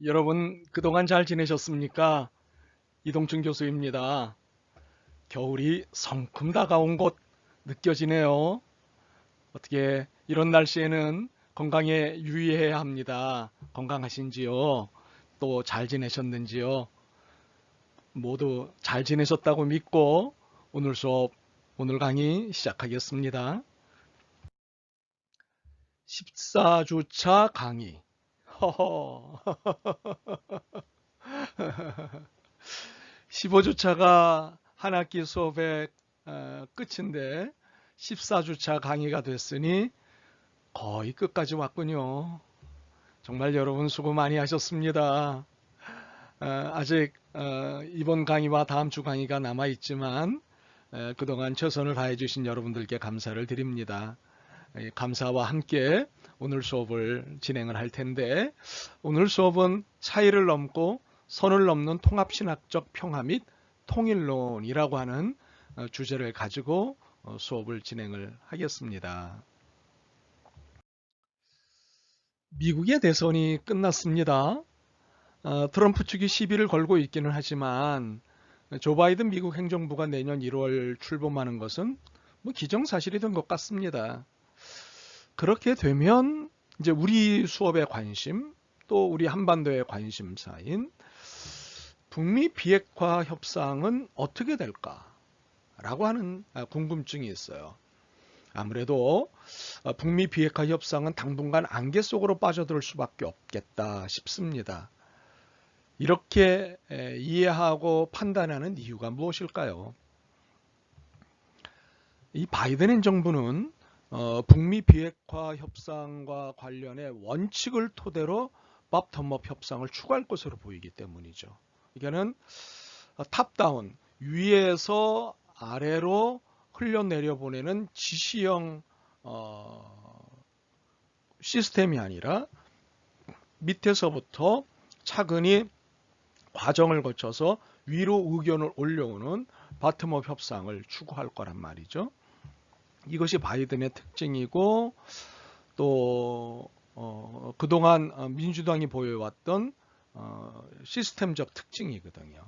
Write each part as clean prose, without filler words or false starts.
여러분, 그동안 잘 지내셨습니까? 이동춘 교수입니다. 겨울이 성큼 다가온 것 느껴지네요. 어떻게 이런 날씨에는 건강에 유의해야 합니다. 건강하신지요? 또 잘 지내셨는지요? 모두 잘 지내셨다고 믿고 오늘 수업, 오늘 강의 시작하겠습니다. 14주차 강의. 허허. 15주차가 한 학기 수업의 끝인데 14주차 강의가 됐으니 거의 끝까지 왔군요. 정말 여러분 수고 많이 하셨습니다. 아직 이번 강의와 다음 주 강의가 남아 있지만 그동안 최선을 다해 주신 여러분들께 감사를 드립니다. 감사와 함께 오늘 수업을 진행을 할 텐데 오늘 수업은 차이를 넘고 선을 넘는 통합신학적 평화 및 통일론이라고 하는 주제를 가지고 수업을 진행을 하겠습니다. 미국의 대선이 끝났습니다. 트럼프 측이 시비를 걸고 있기는 하지만 조 바이든 미국 행정부가 내년 1월 출범하는 것은 뭐 기정사실이 된 것 같습니다. 그렇게 되면 이제 우리 수업의 관심, 또 우리 한반도의 관심사인 북미 비핵화 협상은 어떻게 될까라고 하는 궁금증이 있어요. 아무래도 북미 비핵화 협상은 당분간 안개 속으로 빠져들 수밖에 없겠다 싶습니다. 이렇게 이해하고 판단하는 이유가 무엇일까요? 이 바이든 행정부는 북미 비핵화 협상과 관련해 원칙을 토대로 밥-텀업 협상을 추구할 것으로 보이기 때문이죠. 이거는 탑다운, 위에서 아래로 흘려내려 보내는 지시형 시스템이 아니라 밑에서부터 차근히 과정을 거쳐서 위로 의견을 올려오는 바텀업 협상을 추구할 거란 말이죠. 이것이 바이든의 특징이고 또 그동안 민주당이 보여왔던 시스템적 특징이거든요.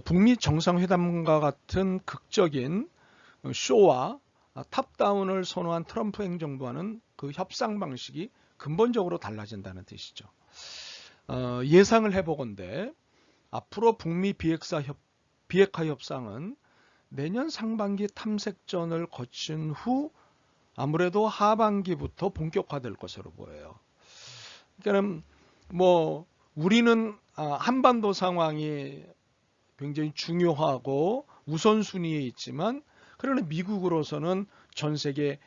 북미 정상회담과 같은 극적인 쇼와 탑다운을 선호한 트럼프 행정부와는 그 협상 방식이 근본적으로 달라진다는 뜻이죠. 예상을 해보건대 앞으로 북미 비핵화 협상은 내년 상반기 탐색전을 거친 후 아무래도 하반기부터 본격화될 것으로 보여요. 그러니까 뭐 우리는 한반도 상황이 굉장히 중요하고 우선순위에 있지만 그러나 미국으로서는 전 세계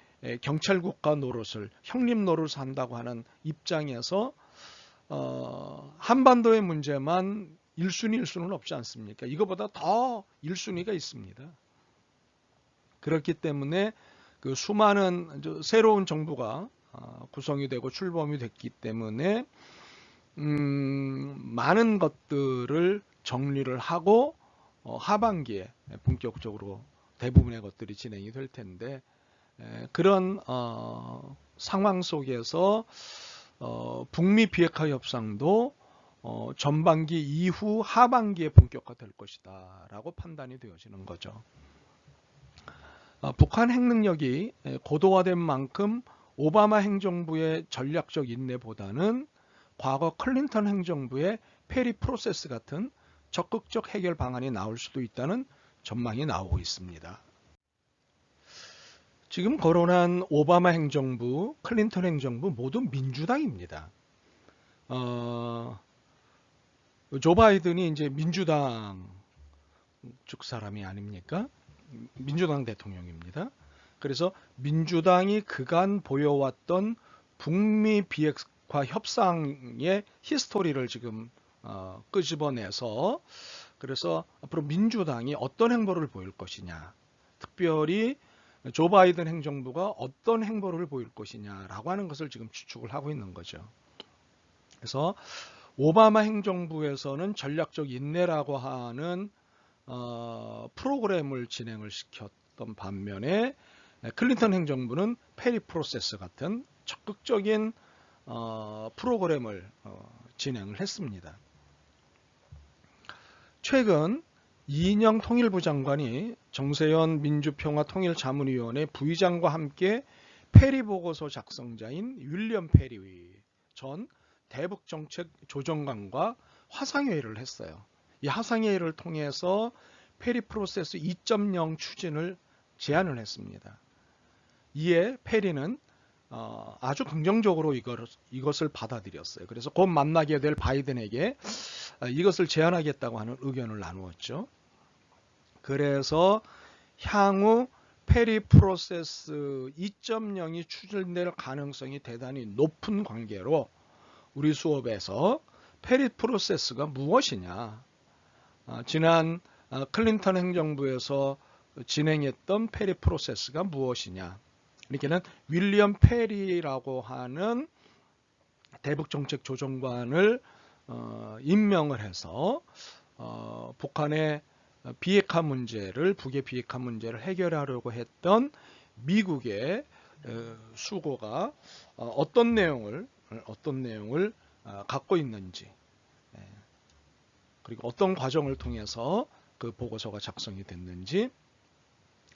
경찰국가 노릇을 형님 노릇을 한다고 하는 입장에서 한반도의 문제만 1순위일 수는 없지 않습니까? 이거보다 더 1순위가 있습니다. 그렇기 때문에 그 수많은 새로운 정부가 구성이 되고 출범이 됐기 때문에 많은 것들을 정리를 하고 하반기에 본격적으로 대부분의 것들이 진행이 될 텐데 그런 상황 속에서 북미 비핵화 협상도 전반기 이후 하반기에 본격화될 것이다 라고 판단이 되어지는 거죠. 북한 핵 능력이 고도화된 만큼 오바마 행정부의 전략적 인내보다는 과거 클린턴 행정부의 페리 프로세스 같은 적극적 해결 방안이 나올 수도 있다는 전망이 나오고 있습니다. 지금 거론한 오바마 행정부, 클린턴 행정부 모두 민주당입니다. 조 바이든이 이제 민주당 쪽 사람이 아닙니까? 민주당 대통령입니다. 그래서 민주당이 그간 보여왔던 북미 비핵화 협상의 히스토리를 지금 끄집어내서 그래서 앞으로 민주당이 어떤 행보를 보일 것이냐, 특별히 조 바이든 행정부가 어떤 행보를 보일 것이냐라고 하는 것을 지금 추측을 하고 있는 거죠. 그래서 오바마 행정부에서는 전략적 인내라고 하는 프로그램을 진행을 시켰던 반면에 클린턴 행정부는 페리 프로세스 같은 적극적인 프로그램을 진행을 했습니다. 최근 이인영 통일부 장관이 정세현 민주평화통일자문위원회 부의장과 함께 페리 보고서 작성자인 윌리엄 페리 전 대북정책조정관과 화상회의를 했어요. 이 화상회의를 통해서 페리 프로세스 2.0 추진을 제안을 했습니다. 이에 페리는 아주 긍정적으로 이것을 받아들였어요. 그래서 곧 만나게 될 바이든에게 이것을 제안하겠다고 하는 의견을 나누었죠. 그래서 향후 페리 프로세스 2.0이 추진될 가능성이 대단히 높은 관계로 우리 수업에서 페리 프로세스가 무엇이냐, 지난 클린턴 행정부에서 진행했던 페리 프로세스가 무엇이냐, 이렇게는 윌리엄 페리라고 하는 대북정책조정관을 임명을 해서 북한의 비핵화 문제를, 북의 비핵화 문제를 해결하려고 했던 미국의 수고가 어떤 내용을 갖고 있는지, 그리고 어떤 과정을 통해서 그 보고서가 작성이 됐는지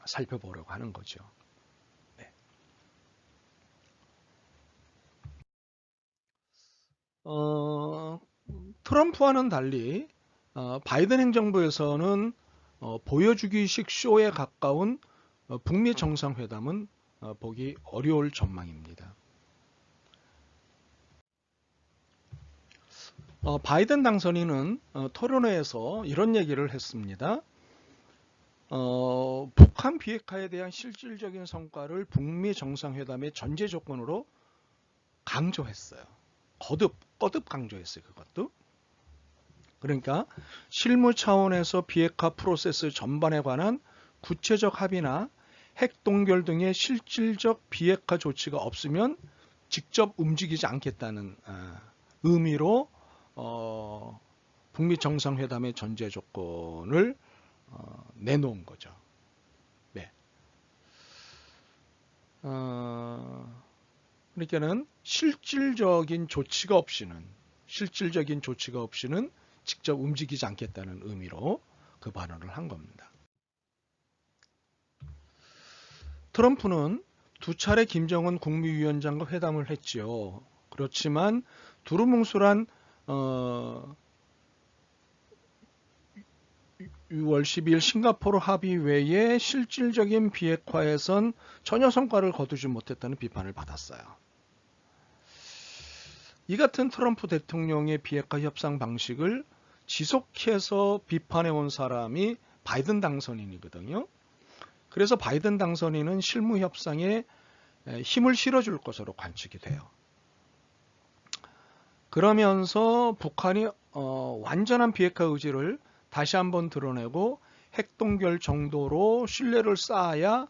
살펴보려고 하는 거죠. 네. 트럼프와는 달리 바이든 행정부에서는 보여주기식 쇼에 가까운 북미 정상회담은 보기 어려울 전망입니다. 바이든 당선인은 토론회에서 이런 얘기를 했습니다. 북한 비핵화에 대한 실질적인 성과를 북미 정상회담의 전제 조건으로 강조했어요. 거듭 강조했어요. 그것도. 그러니까 실무 차원에서 비핵화 프로세스 전반에 관한 구체적 합의나 핵 동결 등의 실질적 비핵화 조치가 없으면 직접 움직이지 않겠다는 의미로 북미 정상회담의 전제 조건을 내놓은 거죠. 네. 그러니까는 실질적인 조치가 없이는 직접 움직이지 않겠다는 의미로 그 발언을 한 겁니다. 트럼프는 두 차례 김정은 국무위원장과 회담을 했지요. 그렇지만 두루뭉술한 6월 12일 싱가포르 합의 외에 실질적인 비핵화에선 전혀 성과를 거두지 못했다는 비판을 받았어요. 이 같은 트럼프 대통령의 비핵화 협상 방식을 지속해서 비판해온 사람이 바이든 당선인이거든요. 그래서 바이든 당선인은 실무 협상에 힘을 실어줄 것으로 관측이 돼요. 그러면서 북한이 완전한 비핵화 의지를 다시 한번 드러내고 핵동결 정도로 신뢰를 쌓아야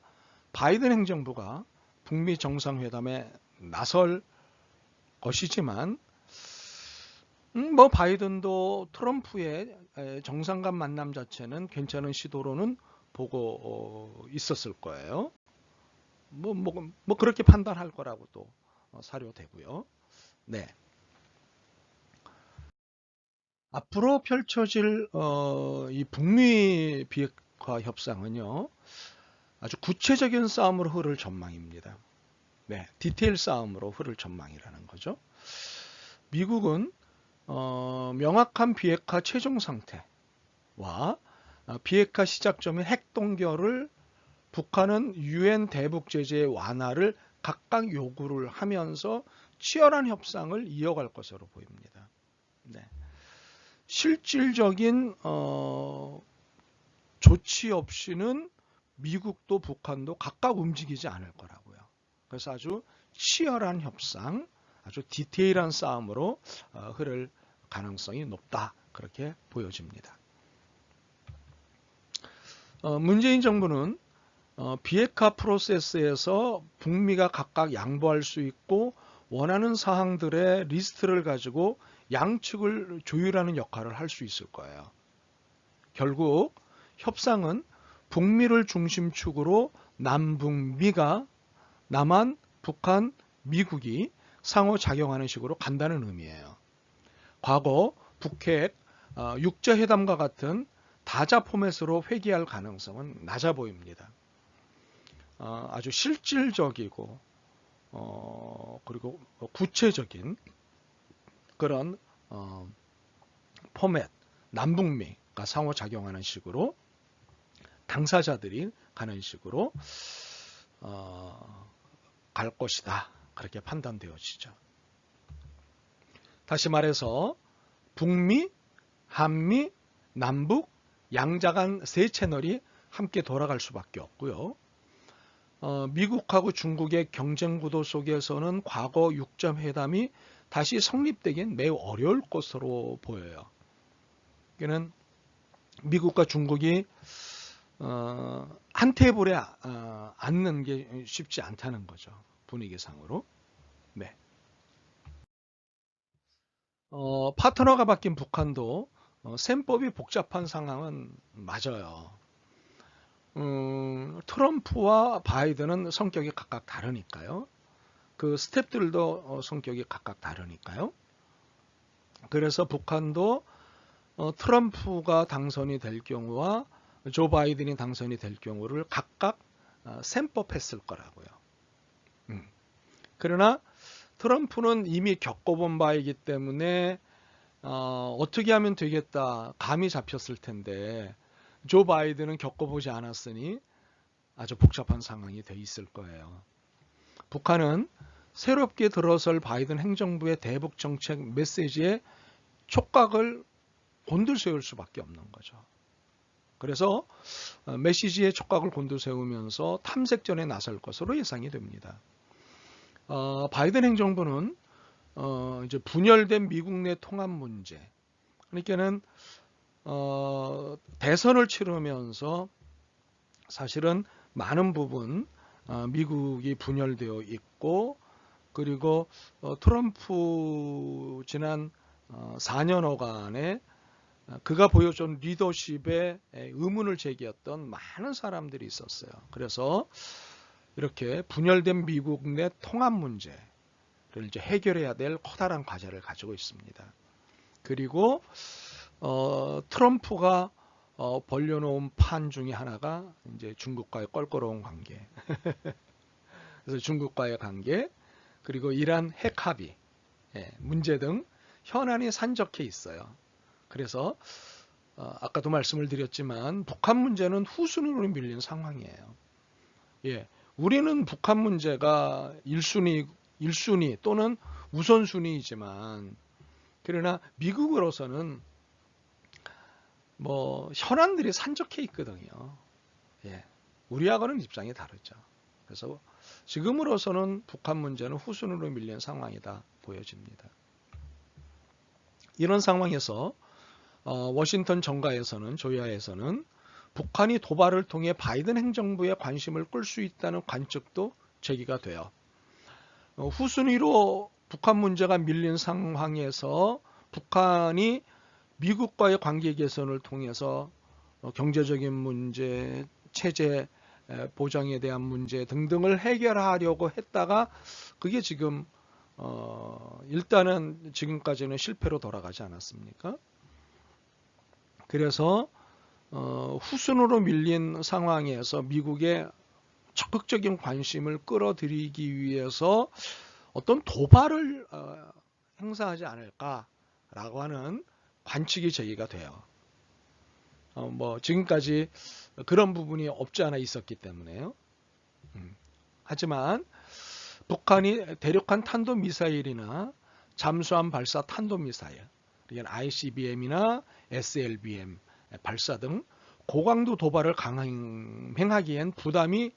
바이든 행정부가 북미 정상회담에 나설 것이지만 바이든도 트럼프의 정상간 만남 자체는 괜찮은 시도로는 보고 있었을 거예요. 그렇게 판단할 거라고 또 사료되고요. 네. 앞으로 펼쳐질 이 북미 비핵화 협상은요, 아주 구체적인 싸움으로 흐를 전망입니다. 네, 디테일 싸움으로 흐를 전망이라는 거죠. 미국은 명확한 비핵화 최종 상태와 비핵화 시작점인 핵동결을, 북한은 유엔 대북 제재 완화를 각각 요구를 하면서 치열한 협상을 이어갈 것으로 보입니다. 네. 실질적인 조치 없이는 미국도 북한도 각각 움직이지 않을 거라고요. 그래서 아주 치열한 협상, 아주 디테일한 싸움으로 흐를 가능성이 높다, 그렇게 보여집니다. 문재인 정부는 비핵화 프로세스에서 북미가 각각 양보할 수 있고 원하는 사항들의 리스트를 가지고 양측을 조율하는 역할을 할 수 있을 거예요. 결국 협상은 북미를 중심축으로 남북미가, 남한, 북한, 미국이 상호작용하는 식으로 간다는 의미예요. 과거 북핵 육자회담과 같은 다자 포맷으로 회귀할 가능성은 낮아 보입니다. 아주 실질적이고 그리고 구체적인 그런 포맷, 남북미가 상호작용하는 식으로 당사자들이 가는 식으로 갈 것이다. 그렇게 판단되어지죠. 다시 말해서 북미, 한미, 남북, 양자간 세 채널이 함께 돌아갈 수밖에 없고요. 미국하고 중국의 경쟁 구도 속에서는 과거 6점 회담이 다시 성립되긴 매우 어려울 것으로 보여요. 그는 미국과 중국이 한 테이블에 앉는 게 쉽지 않다는 거죠. 분위기상으로. 네. 파트너가 바뀐 북한도 셈법이 복잡한 상황은 맞아요. 트럼프와 바이든은 성격이 각각 다르니까요. 그 스텝들도 성격이 각각 다르니까요. 그래서 북한도 트럼프가 당선이 될 경우와 조 바이든이 당선이 될 경우를 각각 셈법했을 거라고요. 그러나 트럼프는 이미 겪어본 바이기 때문에 어떻게 하면 되겠다 감이 잡혔을 텐데 조 바이든은 겪어보지 않았으니 아주 복잡한 상황이 돼 있을 거예요. 북한은 새롭게 들어설 바이든 행정부의 대북 정책 메시지에 촉각을 곤두세울 수밖에 없는 거죠. 그래서 메시지의 촉각을 곤두세우면서 탐색전에 나설 것으로 예상이 됩니다. 바이든 행정부는 이제 분열된 미국 내 통합 문제, 그러니까는 대선을 치르면서 사실은 많은 부분 미국이 분열되어 있고 그리고 트럼프 지난 4년여간에 그가 보여준 리더십에 의문을 제기했던 많은 사람들이 있었어요. 그래서 이렇게 분열된 미국 내 통합 문제를 이제 해결해야 될 커다란 과제를 가지고 있습니다. 그리고 트럼프가 벌려놓은 판 중에 하나가 이제 중국과의 껄끄러운 관계. 그래서 중국과의 관계, 그리고 이란 핵 합의 문제 등 현안이 산적해 있어요. 그래서 아까도 말씀을 드렸지만 북한 문제는 후순위로 밀린 상황이에요. 예, 우리는 북한 문제가 1순위 또는 우선순위이지만 그러나 미국으로서는 뭐 현안들이 산적해 있거든요. 예, 우리하고는 입장이 다르죠. 그래서 지금으로서는 북한 문제는 후순위로 밀린 상황이다 보여집니다. 이런 상황에서 워싱턴 정가에서는 조야에서는 북한이 도발을 통해 바이든 행정부의 관심을 끌 수 있다는 관측도 제기가 돼요. 후순위로 북한 문제가 밀린 상황에서 북한이 미국과의 관계 개선을 통해서 경제적인 문제, 체제 보장에 대한 문제 등등을 해결하려고 했다가 그게 지금 일단은 지금까지는 실패로 돌아가지 않았습니까? 그래서 후순으로 밀린 상황에서 미국의 적극적인 관심을 끌어들이기 위해서 어떤 도발을 행사하지 않을까라고 하는 관측이 제기가 돼요. 뭐 지금까지 그런 부분이 없지 않아 있었기 때문에요. 하지만 북한이 대륙간 탄도미사일이나 잠수함 발사 탄도미사일, ICBM이나 SLBM 발사 등 고강도 도발을 강행하기엔 부담이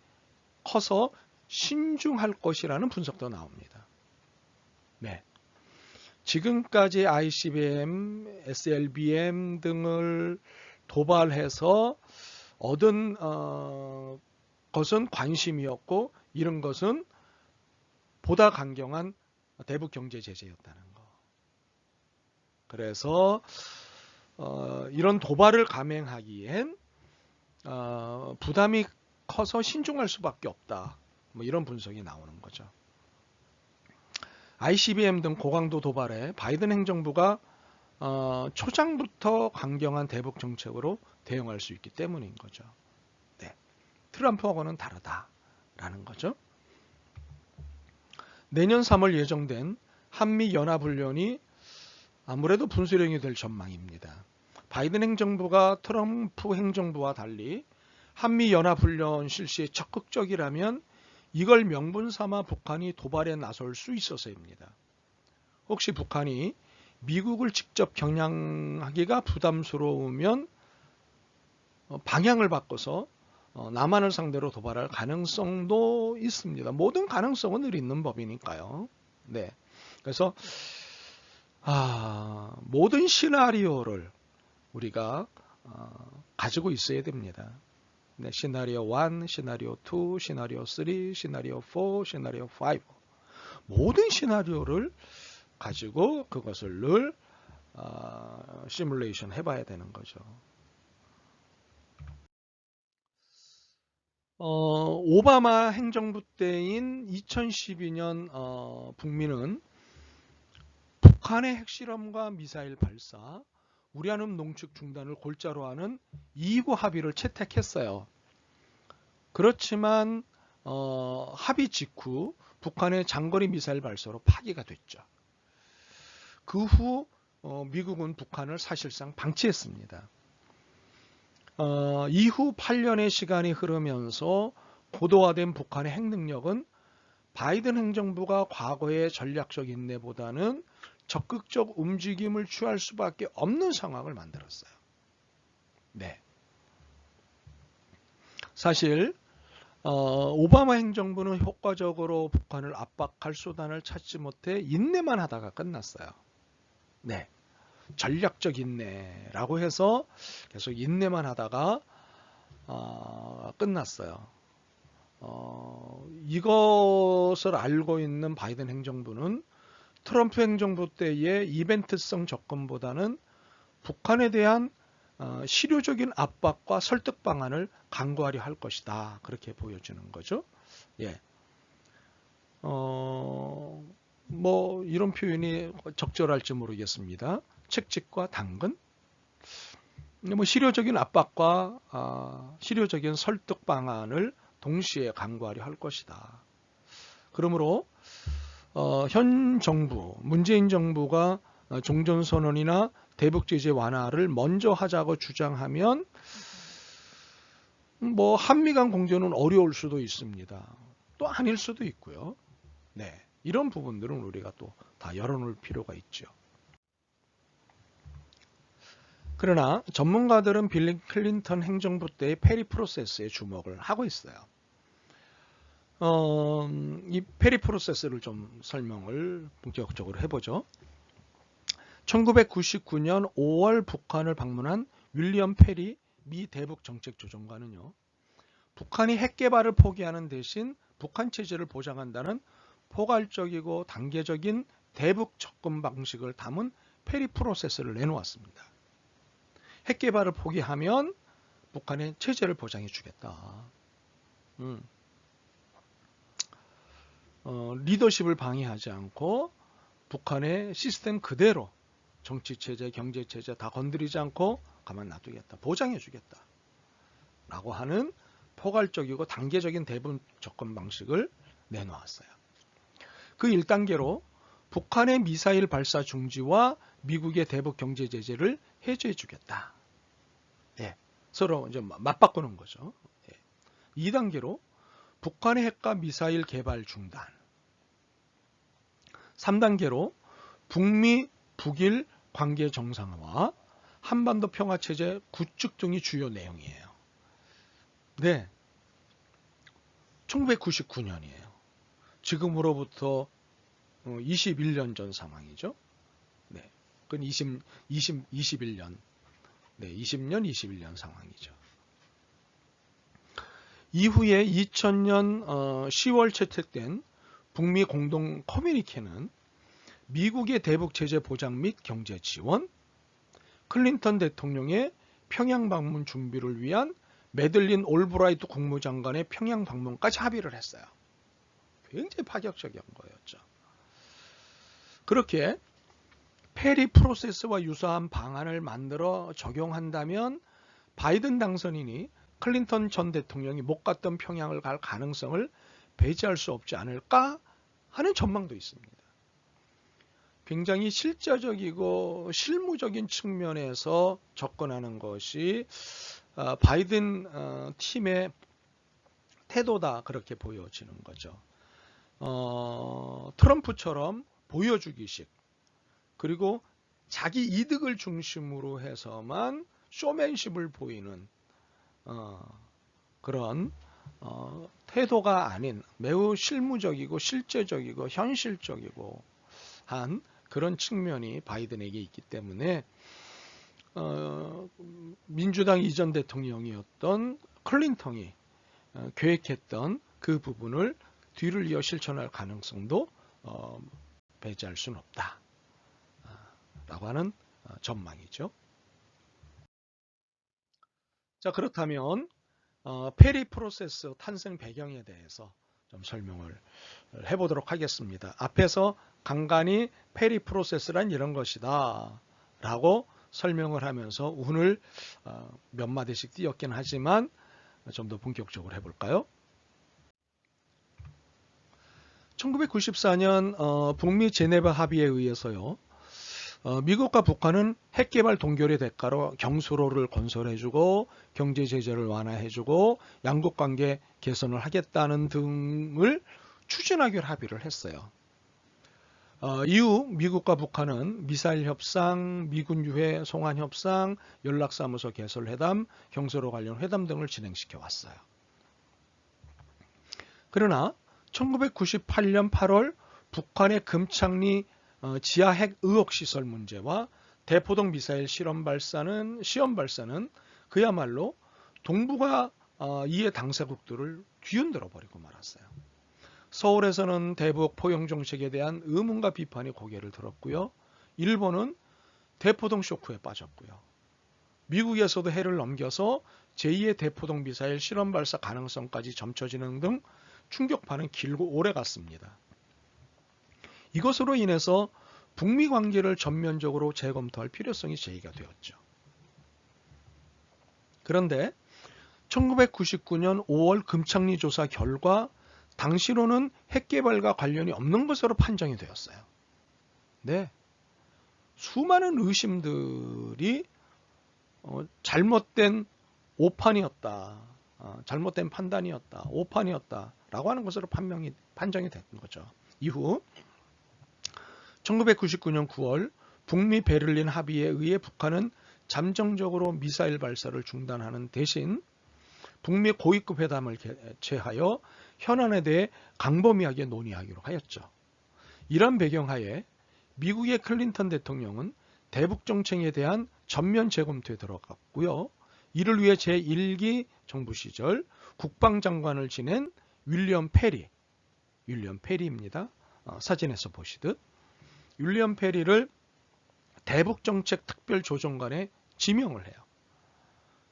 커서 신중할 것이라는 분석도 나옵니다. 네. 지금까지 ICBM, SLBM 등을 도발해서 얻은 것은 관심이었고 이런 것은 보다 강경한 대북 경제 제재였다는 거. 그래서 이런 도발을 감행하기엔 부담이 커서 신중할 수밖에 없다. 뭐 이런 분석이 나오는 거죠. ICBM 등 고강도 도발에 바이든 행정부가 초장부터 강경한 대북 정책으로 대응할 수 있기 때문인 거죠. 네. 트럼프하고는 다르다라는 거죠. 내년 3월 예정된 한미 연합훈련이 아무래도 분수령이 될 전망입니다. 바이든 행정부가 트럼프 행정부와 달리 한미 연합훈련 실시에 적극적이라면 이걸 명분 삼아 북한이 도발에 나설 수 있어서입니다. 혹시 북한이 미국을 직접 겨냥하기가 부담스러우면 방향을 바꿔서 남한을 상대로 도발할 가능성도 있습니다. 모든 가능성은 늘 있는 법이니까요. 네. 그래서 모든 시나리오를 우리가 가지고 있어야 됩니다. 네, 시나리오 1, 시나리오 2, 시나리오 3, 시나리오 4, 시나리오 5 모든 시나리오를 가지고 그것을 늘 시뮬레이션 해봐야 되는 거죠. 오바마 행정부 때인 2012년 북미는 북한의 핵실험과 미사일 발사, 우라늄 농축 중단을 골자로 하는 2구 합의를 채택했어요. 그렇지만 합의 직후 북한의 장거리 미사일 발사로 파기가 됐죠. 그 후 미국은 북한을 사실상 방치했습니다. 이후 8년의 시간이 흐르면서 고도화된 북한의 핵 능력은 바이든 행정부가 과거의 전략적 인내보다는 적극적 움직임을 취할 수밖에 없는 상황을 만들었어요. 네. 사실 오바마 행정부는 효과적으로 북한을 압박할 수단을 찾지 못해 인내만 하다가 끝났어요. 네. 전략적 인내라고 해서 계속 인내만 하다가 끝났어요. 이것을 알고 있는 바이든 행정부는 트럼프 행정부 때의 이벤트성 접근보다는 북한에 대한 실효적인 압박과 설득 방안을 강구하려 할 것이다. 그렇게 보여지는 거죠. 예. 뭐 이런 표현이 적절할지 모르겠습니다. 책찍과 당근. 뭐 실효적인 압박과 실효적인 설득 방안을 동시에 강구하려 할 것이다. 그러므로 현 정부, 문재인 정부가 종전선언이나 대북제재 완화를 먼저 하자고 주장하면 뭐 한미 간 공조는 어려울 수도 있습니다. 또 아닐 수도 있고요. 네, 이런 부분들은 우리가 또 다 열어놓을 필요가 있죠. 그러나 전문가들은 빌 클린턴 행정부 때의 페리 프로세스에 주목을 하고 있어요. 이 페리 프로세스를 좀 설명을 본격적으로 해보죠. 1999년 5월 북한을 방문한 윌리엄 페리 미 대북 정책조정관은요, 북한이 핵 개발을 포기하는 대신 북한 체제를 보장한다는 포괄적이고 단계적인 대북 접근 방식을 담은 페리 프로세스를 내놓았습니다. 핵 개발을 포기하면 북한의 체제를 보장해 주겠다. 리더십을 방해하지 않고 북한의 시스템 그대로 정치체제, 경제체제 다 건드리지 않고 가만 놔두겠다. 보장해 주겠다. 라고 하는 포괄적이고 단계적인 대북 접근 방식을 내놓았어요. 그 1단계로 북한의 미사일 발사 중지와 미국의 대북 경제 제재를 해제해 주겠다. 예, 서로 이제 맞바꾸는 거죠. 예. 2단계로 북한의 핵과 미사일 개발 중단. 3단계로 북미, 북일 관계 정상화, 한반도 평화체제 구축 등이 주요 내용이에요. 네, 1999년이에요. 지금으로부터 21년 전 상황이죠. 네, 그건 21년. 네, 20년, 21년 상황이죠. 이후에 2000년 10월 채택된 북미 공동 커뮤니케는 미국의 대북 제재 보장 및 경제 지원, 클린턴 대통령의 평양 방문 준비를 위한 매들린 올브라이트 국무장관의 평양 방문까지 합의를 했어요. 굉장히 파격적인 거였죠. 그렇게 페리 프로세스와 유사한 방안을 만들어 적용한다면 바이든 당선인이 클린턴 전 대통령이 못 갔던 평양을 갈 가능성을 배제할 수 없지 않을까 하는 전망도 있습니다. 굉장히 실제적이고 실무적인 측면에서 접근하는 것이 바이든 팀의 태도다, 그렇게 보여지는 거죠. 트럼프처럼 보여주기식, 그리고 자기 이득을 중심으로 해서만 쇼맨십을 보이는 그런 태도가 아닌 매우 실무적이고 실제적이고 현실적이고 한 그런 측면이 바이든에게 있기 때문에 민주당 이전 대통령이었던 클린턴이 계획했던 그 부분을 뒤를 이어 실천할 가능성도 배제할 수는 없다 라고 하는 전망이죠. 자, 그렇다면 페리 프로세스 탄생 배경에 대해서 좀 설명을 해보도록 하겠습니다. 앞에서 간간히 페리 프로세스란 이런 것이다 라고 설명을 하면서 운을 몇 마디씩 띄었긴 하지만 좀 더 본격적으로 해볼까요? 1994년 북미 제네바 합의에 의해서요, 미국과 북한은 핵개발 동결의 대가로 경수로를 건설해주고 경제 제재를 완화해주고 양국 관계 개선을 하겠다는 등을 추진하기로 합의를 했어요. 이후 미국과 북한은 미사일 협상, 미군 유해 송환 협상, 연락사무소 개설 회담, 경수로 관련 회담 등을 진행시켜 왔어요. 그러나 1998년 8월 북한의 금창리 지하 핵 의혹 시설 문제와 대포동 미사일 시험 발사는 그야말로 동북아 이해 당사국들을 뒤흔들어 버리고 말았어요. 서울에서는 대북 포용 정책에 대한 의문과 비판이 고개를 들었고요. 일본은 대포동 쇼크에 빠졌고요. 미국에서도 해를 넘겨서 제2의 대포동 미사일 실험 발사 가능성까지 점쳐지는 등 충격파는 길고 오래 갔습니다. 이것으로 인해서 북미 관계를 전면적으로 재검토할 필요성이 제기가 되었죠. 그런데 1999년 5월 금창리 조사 결과 당시로는 핵개발과 관련이 없는 것으로 판정이 되었어요. 네, 수많은 의심들이 잘못된 오판이었다, 잘못된 판단이었다, 오판이었다라고 하는 것으로 판정이 된 거죠. 이후 1999년 9월 북미 베를린 합의에 의해 북한은 잠정적으로 미사일 발사를 중단하는 대신 북미 고위급 회담을 개최하여 현안에 대해 광범위하게 논의하기로 하였죠. 이런 배경하에 미국의 클린턴 대통령은 대북 정책에 대한 전면 재검토에 들어갔고요. 이를 위해 제1기 정부 시절 국방장관을 지낸 윌리엄 페리입니다. 사진에서 보시듯 윌리엄 페리를 대북정책 특별조정관에 지명을 해요.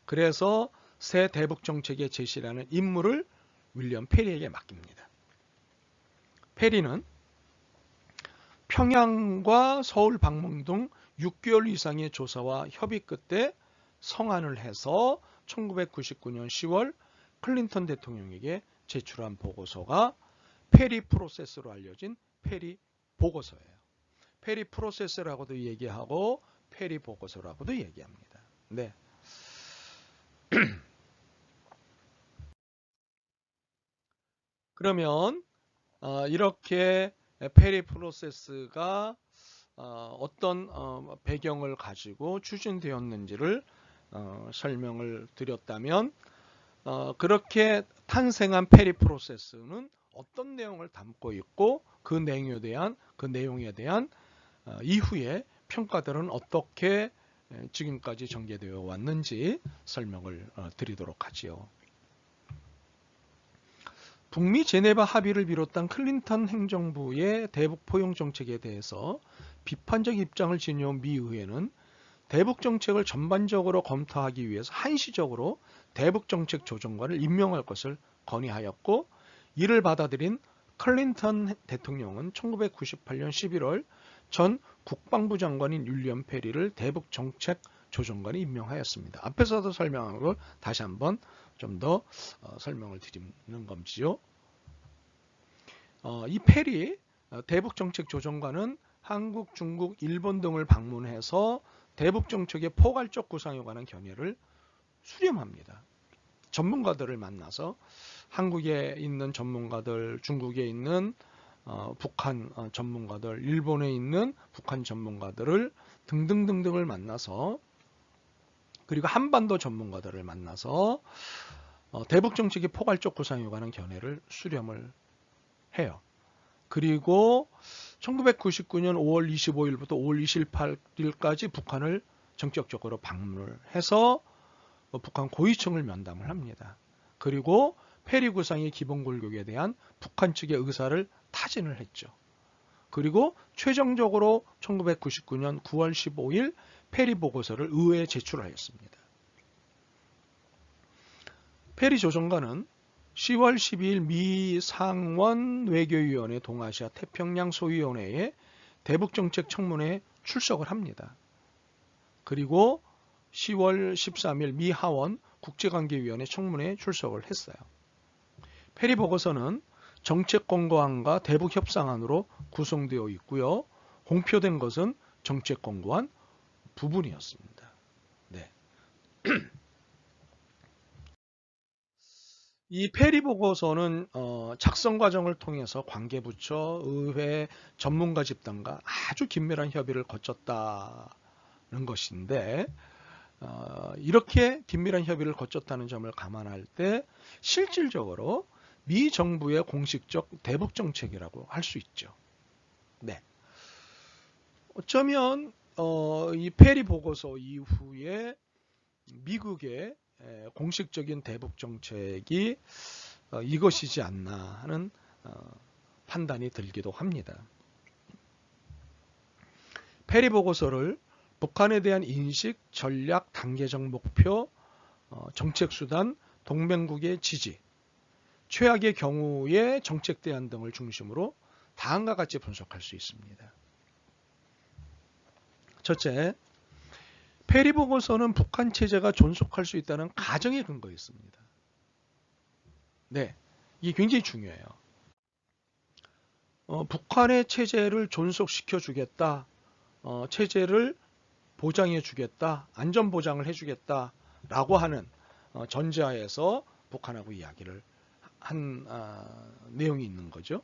그래서 새 대북정책의 제시라는 임무를 윌리엄 페리에게 맡깁니다. 페리는 평양과 서울 방문 등 6개월 이상의 조사와 협의 끝에 성안을 해서 1999년 10월 클린턴 대통령에게 제출한 보고서가 페리 프로세스로 알려진 페리 보고서예요. 페리 프로세스라고도 얘기하고 페리 보고서라고도 얘기합니다. 네. 그러면 이렇게 페리 프로세스가 어떤 배경을 가지고 추진되었는지를 설명을 드렸다면 그렇게 탄생한 페리 프로세스는 어떤 내용을 담고 있고 그 내용에 대한 이후에 평가들은 어떻게 지금까지 전개되어 왔는지 설명을 드리도록 하지요. 북미 제네바 합의를 비롯한 클린턴 행정부의 대북 포용 정책에 대해서 비판적 입장을 지녀온 미 의회는 대북 정책을 전반적으로 검토하기 위해서 한시적으로 대북 정책 조정관을 임명할 것을 건의하였고, 이를 받아들인 클린턴 대통령은 1998년 11월 전 국방부 장관인 윌리엄 페리를 대북 정책 조정관에 임명하였습니다. 앞에서도 설명한 걸 다시 한번 좀 더 설명을 드리는 검지요. 이 페리 대북 정책 조정관은 한국, 중국, 일본 등을 방문해서 대북 정책의 포괄적 구상에 관한 견해를 수렴합니다. 전문가들을 만나서 한국에 있는 전문가들, 중국에 있는 북한 전문가들, 일본에 있는 북한 전문가들을 등등등등을 만나서, 그리고 한반도 전문가들을 만나서 대북 정책의 포괄적 구상에 관한 견해를 수렴을 해요. 그리고 1999년 5월 25일부터 5월 28일까지 북한을 정격적으로 방문을 해서 북한 고위층을 면담을 합니다. 그리고 페리 구상의 기본 골격에 대한 북한 측의 의사를 타진을 했죠. 그리고 최종적으로 1999년 9월 15일 페리 보고서를 의회에 제출하였습니다. 페리 조정관은 10월 12일 미 상원 외교위원회 동아시아 태평양 소위원회에 대북정책 청문회에 출석을 합니다. 그리고 10월 13일 미 하원 국제관계위원회 청문회에 출석을 했어요. 페리 보고서는 정책권고안과 대북협상안으로 구성되어 있고요. 공표된 것은 정책권고안 부분이었습니다. 네. 이 페리 보고서는 작성 과정을 통해서 관계부처, 의회, 전문가 집단과 아주 긴밀한 협의를 거쳤다는 것인데, 이렇게 긴밀한 협의를 거쳤다는 점을 감안할 때 실질적으로 미 정부의 공식적 대북 정책이라고 할 수 있죠. 네. 어쩌면 이 페리 보고서 이후에 미국의 공식적인 대북 정책이 이것이지 않나 하는 판단이 들기도 합니다. 페리 보고서를 북한에 대한 인식, 전략, 단계적 목표, 정책 수단, 동맹국의 지지, 최악의 경우의 정책 대안 등을 중심으로 다음과 같이 분석할 수 있습니다. 첫째, 페리 보고서는 북한 체제가 존속할 수 있다는 가정에 근거해 있습니다. 네, 이게 굉장히 중요해요. 북한의 체제를 존속시켜 주겠다, 체제를 보장해 주겠다, 안전 보장을 해 주겠다라고 하는 전제하에서 북한하고 이야기를 한 내용이 있는 거죠.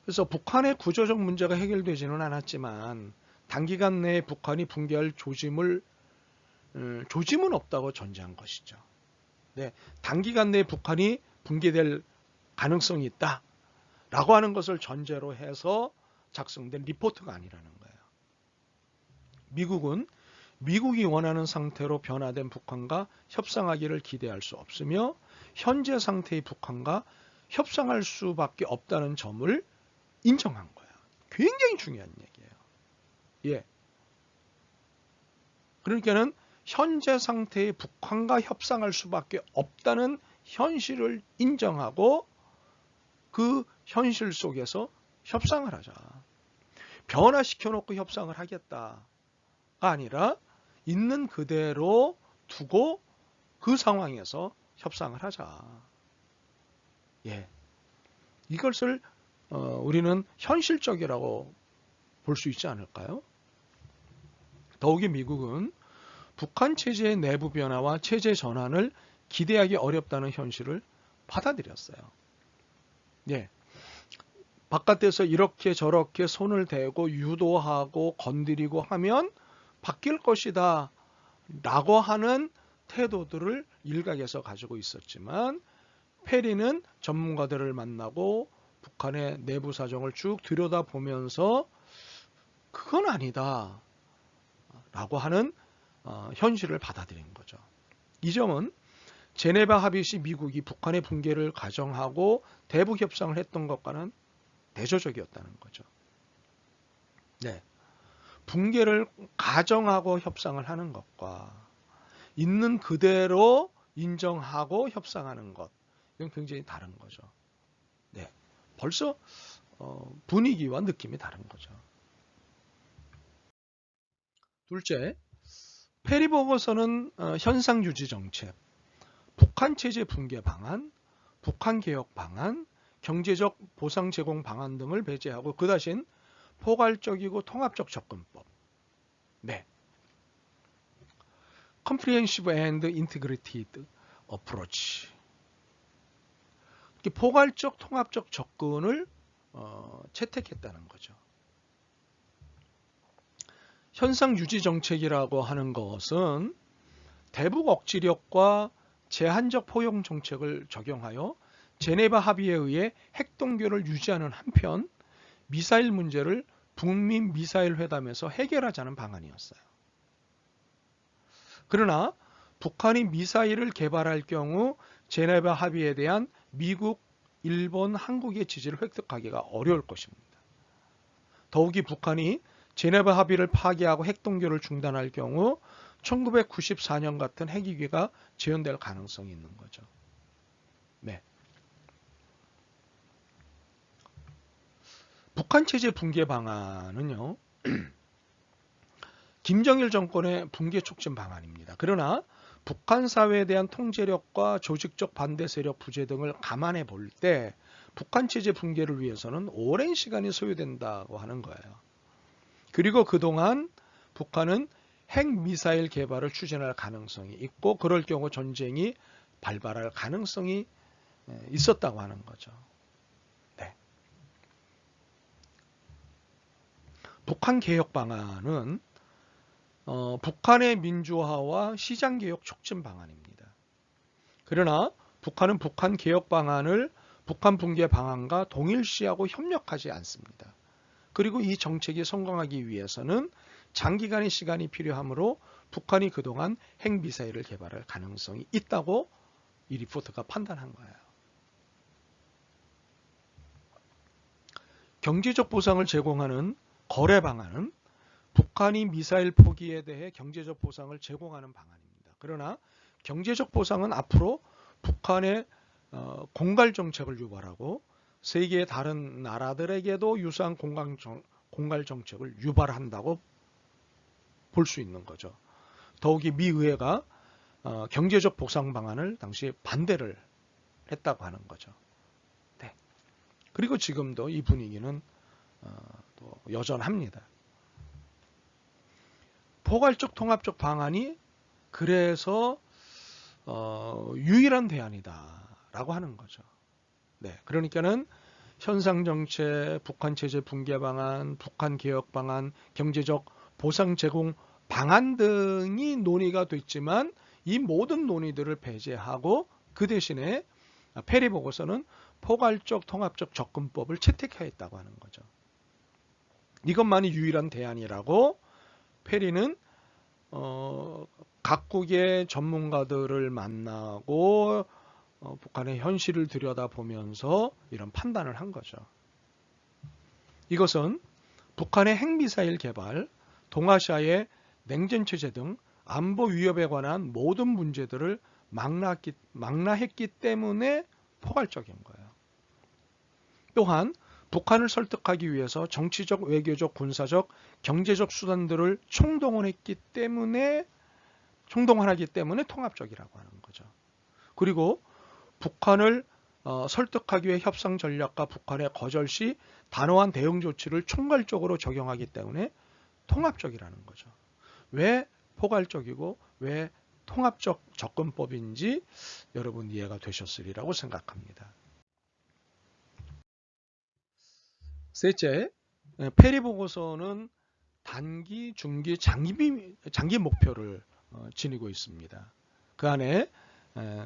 그래서 북한의 구조적 문제가 해결되지는 않았지만 단기간 내에 북한이 붕괴할 조짐은 없다고 전제한 것이죠. 네, 단기간 내에 북한이 붕괴될 가능성이 있다라고 하는 것을 전제로 해서 작성된 리포트가 아니라는 거예요. 미국은 미국이 원하는 상태로 변화된 북한과 협상하기를 기대할 수 없으며 현재 상태의 북한과 협상할 수밖에 없다는 점을 인정한 거야. 굉장히 중요한 얘기예요. 예. 그러니까는 현재 상태의 북한과 협상할 수밖에 없다는 현실을 인정하고 그 현실 속에서 협상을 하자. 변화시켜 놓고 협상을 하겠다가 아니라 있는 그대로 두고 그 상황에서 협상을 하자. 예. 이것을 우리는 현실적이라고 볼 수 있지 않을까요? 더욱이 미국은 북한 체제의 내부 변화와 체제 전환을 기대하기 어렵다는 현실을 받아들였어요. 예. 바깥에서 이렇게 저렇게 손을 대고 유도하고 건드리고 하면 바뀔 것이다 라고 하는 태도들을 일각에서 가지고 있었지만 페리는 전문가들을 만나고 북한의 내부 사정을 쭉 들여다보면서 그건 아니다 라고 하는 현실을 받아들인 거죠. 이 점은 제네바 합의 시 미국이 북한의 붕괴를 가정하고 대북 협상을 했던 것과는 대조적이었다는 거죠. 네. 붕괴를 가정하고 협상을 하는 것과 있는 그대로 인정하고 협상하는 것, 이건 굉장히 다른 거죠. 네. 벌써 분위기와 느낌이 다른 거죠. 둘째, 페리 보고서는 현상 유지 정책, 북한 체제 붕괴 방안, 북한 개혁 방안, 경제적 보상 제공 방안 등을 배제하고 그 대신 포괄적이고 통합적 접근법. 네. Comprehensive and Integrated Approach. 포괄적 통합적 접근을 채택했다는 거죠. 현상 유지 정책이라고 하는 것은 대북 억지력과 제한적 포용 정책을 적용하여 제네바 합의에 의해 핵 동결을 유지하는 한편 미사일 문제를 북미 미사일 회담에서 해결하자는 방안이었어요. 그러나 북한이 미사일을 개발할 경우 제네바 합의에 대한 미국, 일본, 한국의 지지를 획득하기가 어려울 것입니다. 더욱이 북한이 제네바 합의를 파기하고 핵 동결을 중단할 경우 1994년 같은 핵위기가 재현될 가능성이 있는 거죠. 네. 북한 체제 붕괴 방안은요. 김정일 정권의 붕괴 촉진 방안입니다. 그러나 북한 사회에 대한 통제력과 조직적 반대 세력 부재 등을 감안해 볼 때 북한 체제 붕괴를 위해서는 오랜 시간이 소요된다고 하는 거예요. 그리고 그동안 북한은 핵미사일 개발을 추진할 가능성이 있고 그럴 경우 전쟁이 발발할 가능성이 있었다고 하는 거죠. 네. 북한 개혁 방안은 북한의 민주화와 시장개혁 촉진 방안입니다. 그러나 북한은 북한 개혁 방안을 북한 붕괴 방안과 동일시하고 협력하지 않습니다. 그리고 이 정책이 성공하기 위해서는 장기간의 시간이 필요하므로 북한이 그동안 핵미사일을 개발할 가능성이 있다고 이 리포트가 판단한 거예요. 경제적 보상을 제공하는 거래 방안은 북한이 미사일 포기에 대해 경제적 보상을 제공하는 방안입니다. 그러나 경제적 보상은 앞으로 북한의 공갈 정책을 유발하고 세계의 다른 나라들에게도 유사한 공갈 정책을 유발한다고 볼 수 있는 거죠. 더욱이 미 의회가 경제적 보상 방안을 당시에 반대를 했다고 하는 거죠. 네. 그리고 지금도 이 분위기는 또 여전합니다. 포괄적 통합적 방안이 그래서 유일한 대안이다라고 하는 거죠. 네, 그러니까는 현상 정책, 북한 체제 붕괴 방안, 북한 개혁 방안, 경제적 보상 제공 방안 등이 논의가 됐지만 이 모든 논의들을 배제하고 그 대신에 페리 보고서는 포괄적 통합적 접근법을 채택하였다고 하는 거죠. 이것만이 유일한 대안이라고 페리는 각국의 전문가들을 만나고 북한의 현실을 들여다보면서 이런 판단을 한 거죠. 이것은 북한의 핵미사일 개발, 동아시아의 냉전체제 등 안보 위협에 관한 모든 문제들을 망라했기 때문에 포괄적인 거예요. 또한 북한을 설득하기 위해서 정치적, 외교적, 군사적, 경제적 수단들을 총동원하기 때문에 통합적이라고 하는 거죠. 그리고 북한을 설득하기 위해 협상 전략과 북한의 거절 시 단호한 대응 조치를 총괄적으로 적용하기 때문에 통합적이라는 거죠. 왜 포괄적이고 왜 통합적 접근법인지 여러분 이해가 되셨으리라고 생각합니다. 셋째, 페리 보고서는 단기, 중기, 장기 목표를 지니고 있습니다. 그 안에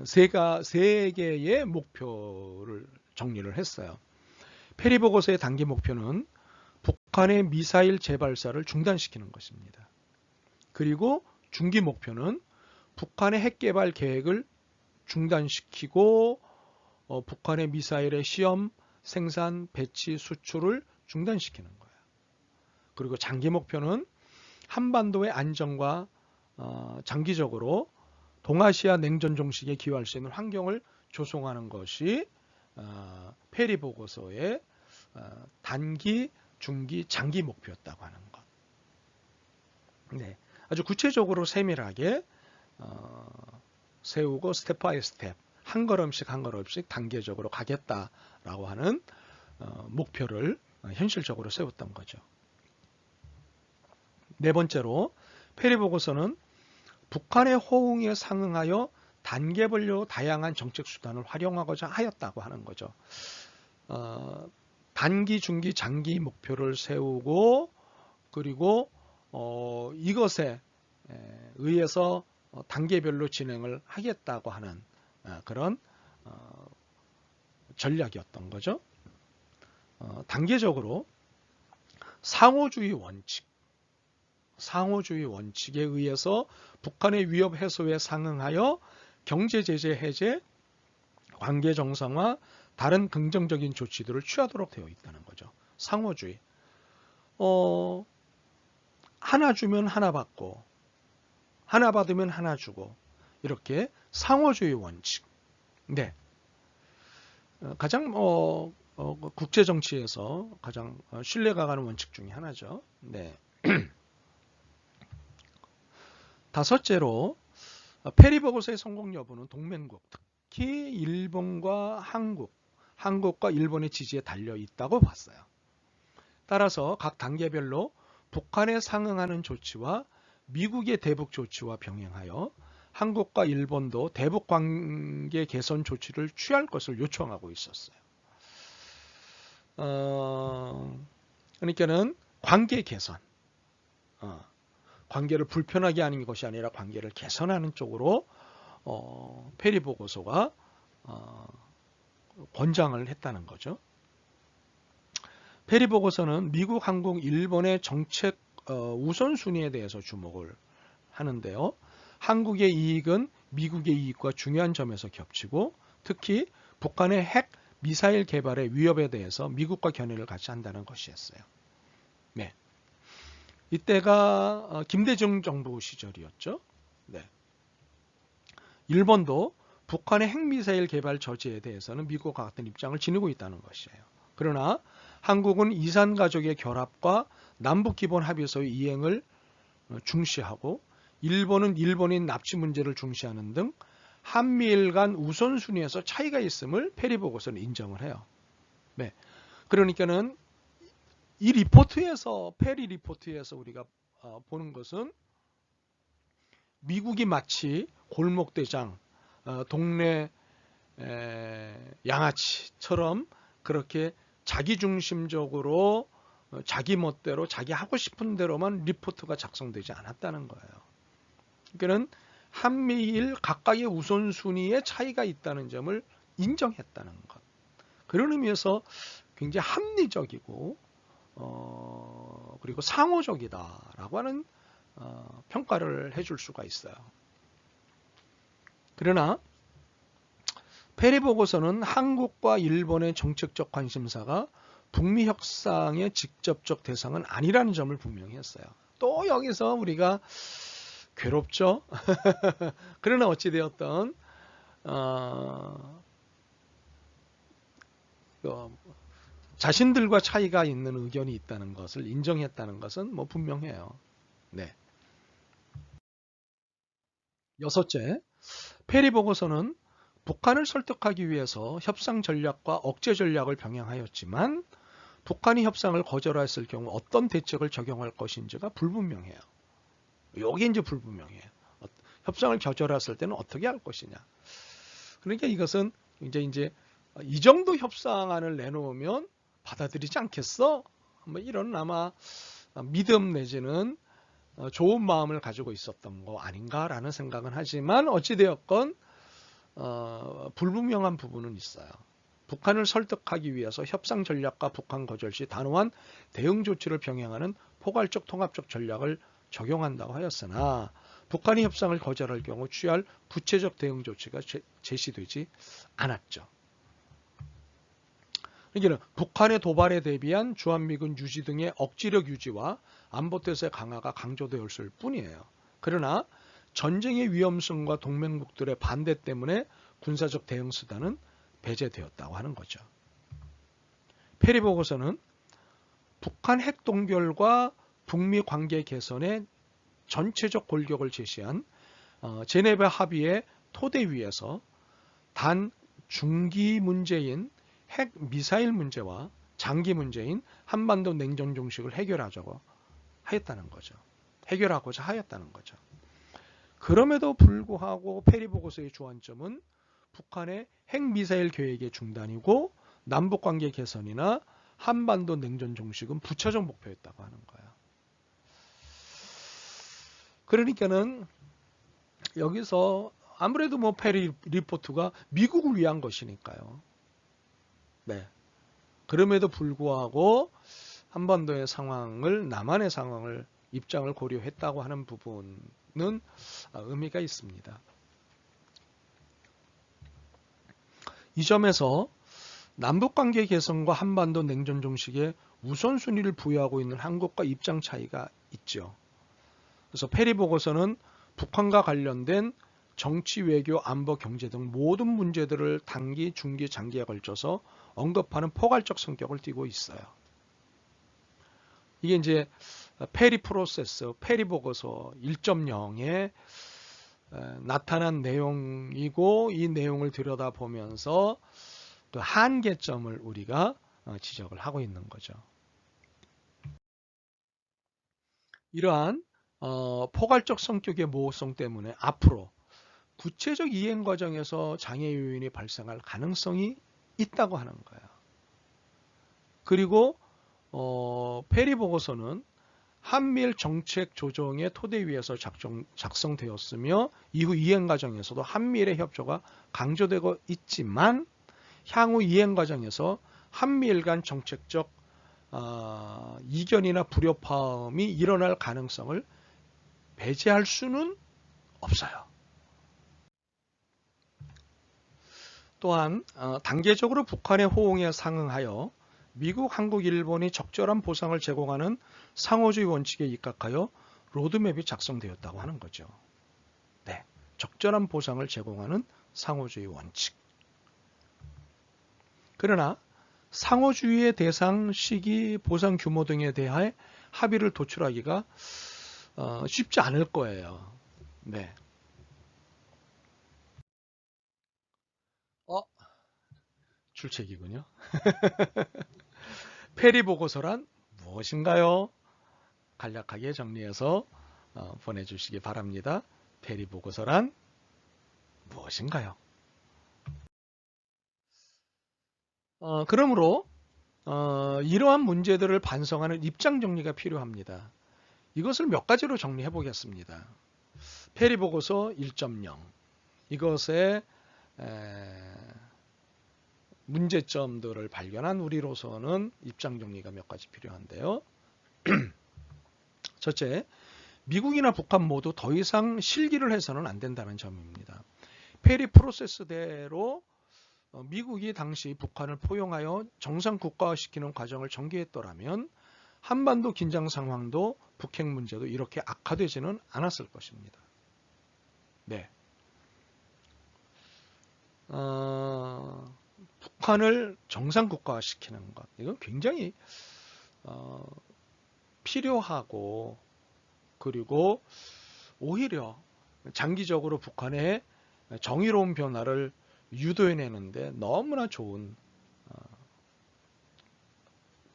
세 개의 목표를 정리를 했어요. 페리 보고서의 단기 목표는 북한의 미사일 재발사를 중단시키는 것입니다. 그리고 중기 목표는 북한의 핵 개발 계획을 중단시키고 북한의 미사일의 시험, 생산, 배치, 수출을 중단시키는 거예요. 그리고 장기 목표는 한반도의 안정과 장기적으로 동아시아 냉전 종식에 기여할 수 있는 환경을 조성하는 것이 페리 보고서의 단기, 중기, 장기 목표였다고 하는 것. 네. 아주 구체적으로 세밀하게 세우고 스텝 바이 스텝 한 걸음씩 한 걸음씩 단계적으로 가겠다라고 하는 목표를 현실적으로 세웠던 거죠. 네 번째로 페리 보고서는 북한의 호응에 상응하여 단계별로 다양한 정책 수단을 활용하고자 하였다고 하는 거죠. 단기, 중기, 장기 목표를 세우고 그리고 이것에 의해서 단계별로 진행을 하겠다고 하는 그런 전략이었던 거죠. 단계적으로 상호주의 원칙에 의해서 북한의 위협 해소에 상응하여 경제 제재 해제, 관계 정상화, 다른 긍정적인 조치들을 취하도록 되어 있다는 거죠. 상호주의. 하나 주면 하나 받고, 하나 받으면 하나 주고, 이렇게 상호주의 원칙. 네. 가장 국제 정치에서 가장 신뢰가 가는 원칙 중에 하나죠. 네. 다섯째로 페리 보고서의 성공 여부는 동맹국, 특히 일본과 한국과 일본의 지지에 달려 있다고 봤어요. 따라서 각 단계별로 북한에 상응하는 조치와 미국의 대북 조치와 병행하여 한국과 일본도 대북 관계 개선 조치를 취할 것을 요청하고 있었어요. 그러니까는 관계 개선, 관계를 불편하게 하는 것이 아니라 관계를 개선하는 쪽으로 페리 보고서가 권장을 했다는 거죠. 페리 보고서는 미국, 한국, 일본의 정책 우선순위에 대해서 주목을 하는데요. 한국의 이익은 미국의 이익과 중요한 점에서 겹치고 특히 북한의 핵 미사일 개발의 위협에 대해서 미국과 견해를 같이 한다는 것이었어요. 네. 이때가 김대중 정부 시절이었죠. 네. 일본도 북한의 핵미사일 개발 저지에 대해서는 미국과 같은 입장을 지니고 있다는 것이에요. 그러나 한국은 이산가족의 결합과 남북기본합의서의 이행을 중시하고 일본은 일본인 납치 문제를 중시하는 등 한미일 간 우선순위에서 차이가 있음을 페리 보고서는 인정을 해요. 네. 그러니까는 이 리포트에서 페리 리포트에서 우리가 보는 것은 미국이 마치 골목대장, 동네 양아치처럼 그렇게 자기중심적으로 자기 멋대로 자기 하고 싶은 대로만 리포트가 작성되지 않았다는 거예요. 그러니까는 한미일 각각의 우선순위에 차이가 있다는 점을 인정했다는 것. 그런 의미에서 굉장히 합리적이고 그리고 상호적이다라고 하는 평가를 해줄 수가 있어요. 그러나 페리 보고서는 한국과 일본의 정책적 관심사가 북미 협상의 직접적 대상은 아니라는 점을 분명히 했어요. 또 여기서 우리가 괴롭죠. 그러나 어찌되었던 자신들과 차이가 있는 의견이 있다는 것을 인정했다는 것은 뭐 분명해요. 네. 여섯째, 페리 보고서는 북한을 설득하기 위해서 협상 전략과 억제 전략을 병행하였지만 북한이 협상을 거절했을 경우 어떤 대책을 적용할 것인지가 불분명해요. 이게 이제 불분명해요. 협상을 거절했을 때는 어떻게 할 것이냐. 그러니까 이것은 이제 이 정도 협상안을 내놓으면 받아들이지 않겠어? 뭐 이런 아마 믿음 내지는 좋은 마음을 가지고 있었던 거 아닌가라는 생각은 하지만 어찌되었건 불분명한 부분은 있어요. 북한을 설득하기 위해서 협상 전략과 북한 거절 시 단호한 대응 조치를 병행하는 포괄적 통합적 전략을 적용한다고 하였으나 북한이 협상을 거절할 경우 취할 구체적 대응 조치가 제시되지 않았죠. 그러니까 북한의 도발에 대비한 주한미군 유지 등의 억지력 유지와 안보태세 강화가 강조되었을 뿐이에요. 그러나 전쟁의 위험성과 동맹국들의 반대 때문에 군사적 대응 수단은 배제되었다고 하는 거죠. 페리 보고서는 북한 핵 동결과 북미 관계 개선에 전체적 골격을 제시한 제네바 합의의 토대 위에서 단 중기 문제인 핵 미사일 문제와 장기 문제인 한반도 냉전 종식을 해결하자고 하였다는 거죠. 해결하고자 하였다는 거죠. 그럼에도 불구하고 페리 보고서의 주안점은 북한의 핵미사일 계획의 중단이고 남북관계 개선이나 한반도 냉전 종식은 부차적 목표였다고 하는 거야. 그러니까는 여기서 아무래도 뭐 페리 리포트가 미국을 위한 것이니까요. 네. 그럼에도 불구하고 한반도의 상황을, 남한의 상황을, 입장을 고려했다고 하는 부분은 의미가 있습니다. 이 점에서 남북관계 개선과 한반도 냉전 종식에 우선순위를 부여하고 있는 한국과 입장 차이가 있죠. 그래서 페리 보고서는 북한과 관련된 정치, 외교, 안보, 경제 등 모든 문제들을 단기, 중기, 장기에 걸쳐서 언급하는 포괄적 성격을 띠고 있어요. 이게 이제 페리 프로세스, 페리 보고서 1.0에 나타난 내용이고, 이 내용을 들여다보면서 그 한계점을 우리가 지적을 하고 있는 거죠. 이러한 포괄적 성격의 모호성 때문에 앞으로 구체적 이행 과정에서 장애 요인이 발생할 가능성이 있다고 하는 거예요. 그리고 페리 보고서는 한미일 정책 조정의 토대 위에서 작성되었으며 이후 이행 과정에서도 한미일의 협조가 강조되고 있지만 향후 이행 과정에서 한미일 간 정책적 이견이나 불협화음이 일어날 가능성을 배제할 수는 없어요. 또한 단계적으로 북한의 호응에 상응하여 미국, 한국, 일본이 적절한 보상을 제공하는 상호주의 원칙에 입각하여 로드맵이 작성되었다고 하는 거죠. 네, 적절한 보상을 제공하는 상호주의 원칙. 그러나 상호주의의 대상, 시기, 보상 규모 등에 대해 합의를 도출하기가 쉽지 않을 거예요. 네. 출첵이군요. 페리 보고서란 무엇인가요? 간략하게 정리해서 보내주시기 바랍니다. 페리 보고서란 무엇인가요? 그러므로 이러한 문제들을 반성하는 입장 정리가 필요합니다. 이것을 몇 가지로 정리해 보겠습니다. 페리 보고서 1.0 이것의 문제점들을 발견한 우리로서는 입장 정리가 몇 가지 필요한데요. 첫째, 미국이나 북한 모두 더 이상 실기를 해서는 안 된다는 점입니다. 페리 프로세스대로 미국이 당시 북한을 포용하여 정상 국가화시키는 과정을 전개했더라면 한반도 긴장 상황도 북핵 문제도 이렇게 악화되지는 않았을 것입니다. 네. 북한을 정상 국가화시키는 것, 이건 굉장히 필요하고, 그리고 오히려 장기적으로 북한의 정의로운 변화를 유도해내는데 너무나 좋은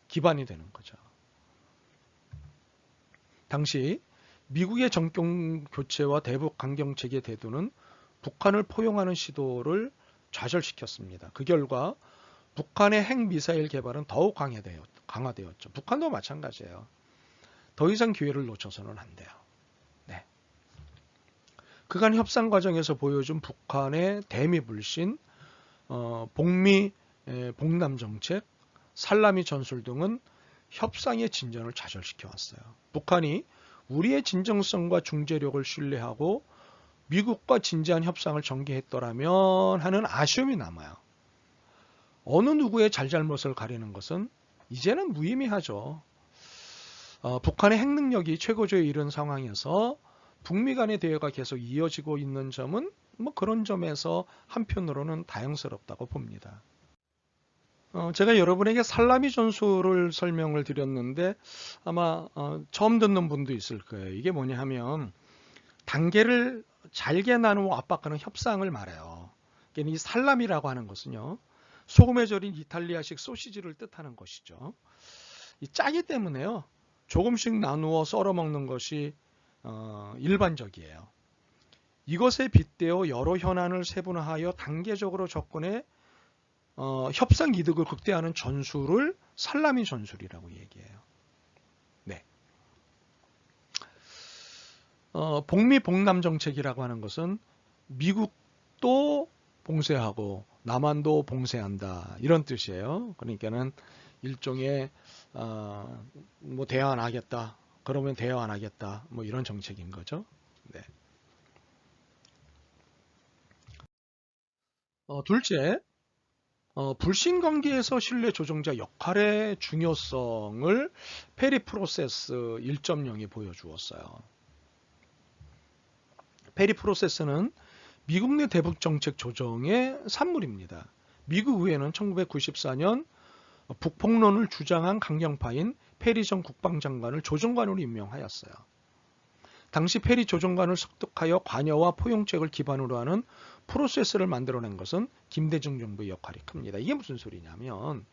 기반이 되는 거죠. 당시 미국의 정권 교체와 대북 강경책의 대두는 북한을 포용하는 시도를 좌절시켰습니다. 그 결과 북한의 핵미사일 개발은 더욱 강화되었죠. 북한도 마찬가지예요. 더 이상 기회를 놓쳐서는 안 돼요. 네. 그간 협상 과정에서 보여준 북한의 대미 불신, 복미 복남 정책, 살라미 전술 등은 협상의 진전을 좌절시켜 왔어요. 북한이 우리의 진정성과 중재력을 신뢰하고 미국과 진지한 협상을 전개했더라면 하는 아쉬움이 남아요. 어느 누구의 잘잘못을 가리는 것은 이제는 무의미하죠. 북한의 핵 능력이 최고조에 이른 상황에서 북미 간의 대화가 계속 이어지고 있는 점은 뭐 그런 점에서 한편으로는 다행스럽다고 봅니다. 제가 여러분에게 살라미 전술을 설명을 드렸는데 아마 처음 듣는 분도 있을 거예요. 이게 뭐냐 하면 단계를 잘게 나누어 압박하는 협상을 말해요. 이 살라미라고 하는 것은요, 소금에 절인 이탈리아식 소시지를 뜻하는 것이죠. 이 짜기 때문에요, 조금씩 나누어 썰어 먹는 것이 일반적이에요. 이것에 빗대어 여러 현안을 세분화하여 단계적으로 접근해 협상 이득을 극대화하는 전술을 살라미 전술이라고 얘기해요. 네. 복미 복남 정책이라고 하는 것은 미국도 봉쇄하고 남한도 봉쇄한다, 이런 뜻이에요. 그러니까는 일종의 뭐 대화 안 하겠다, 그러면 대화 안 하겠다, 뭐 이런 정책인 거죠. 네. 둘째, 불신관계에서 신뢰 조정자 역할의 중요성을 페리 프로세스 1.0이 보여주었어요. 페리 프로세스는 미국 내 대북 정책 조정의 산물입니다. 미국 의회는 1994년 북폭론을 주장한 강경파인 페리 전 국방장관을 조정관으로 임명하였어요. 당시 페리 조정관을 설득하여 관여와 포용책을 기반으로 하는 프로세스를 만들어낸 것은 김대중 정부의 역할이 큽니다. 이게 무슨 소리냐면,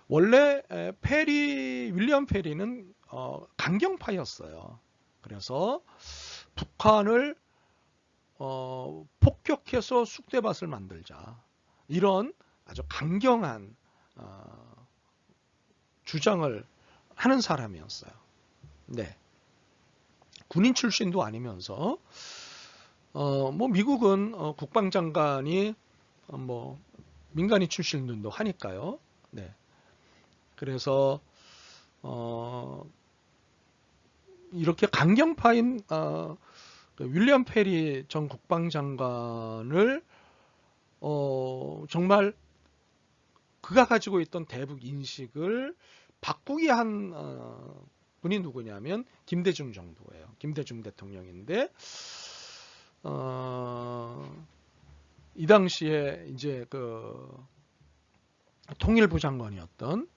원래 윌리엄 페리는 강경파였어요. 그래서 북한을 폭격해서 쑥대밭을 만들자, 이런 아주 강경한 주장을 하는 사람이었어요. 네. 군인 출신도 아니면서 뭐 미국은 국방장관이 뭐 민간인 출신들도 하니까요. 네. 그래서 이렇게 강경파인 윌리엄 페리 전 국방장관을 정말 그가 가지고 있던 대북 인식을 바꾸게 한 분이 누구냐면 김대중 정부예요. 김대중 대통령인데 이 당시에 이제 그 통일부 장관이었던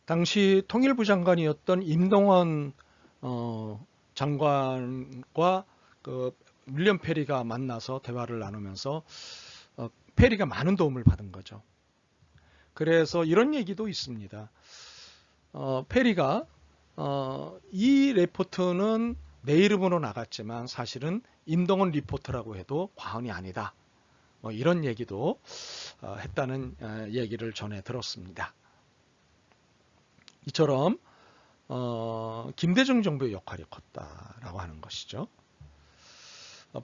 당시 통일부 장관이었던 임동원 장관과 그 윌리엄 페리가 만나서 대화를 나누면서 페리가 많은 도움을 받은 거죠. 그래서 이런 얘기도 있습니다. 페리가 이 레포트는 내 이름으로 나갔지만 사실은 임동원 리포트라고 해도 과언이 아니다, 뭐 이런 얘기도 했다는 얘기를 전해 들었습니다. 이처럼 김대중 정부의 역할이 컸다라고 하는 것이죠.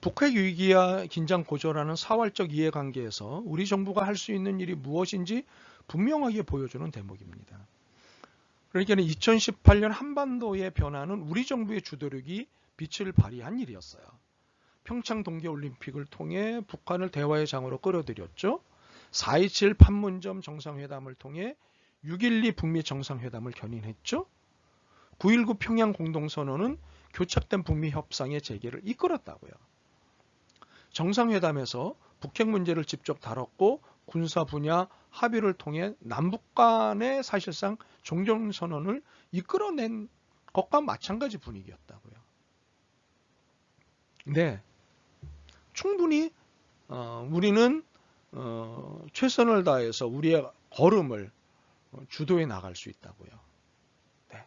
북핵 위기와 긴장 고조라는 사활적 이해관계에서 우리 정부가 할 수 있는 일이 무엇인지 분명하게 보여주는 대목입니다. 그러니까 2018년 한반도의 변화는 우리 정부의 주도력이 빛을 발휘한 일이었어요. 평창 동계올림픽을 통해 북한을 대화의 장으로 끌어들였죠. 4.27 판문점 정상회담을 통해 6.12 북미 정상회담을 견인했죠. 9.19 평양 공동선언은 교착된 북미 협상의 재개를 이끌었다고요. 정상회담에서 북핵 문제를 직접 다뤘고 군사 분야 합의를 통해 남북 간의 사실상 종전선언을 이끌어낸 것과 마찬가지 분위기였다고요. 네, 충분히 우리는 최선을 다해서 우리의 걸음을 주도해 나갈 수 있다고요. 네.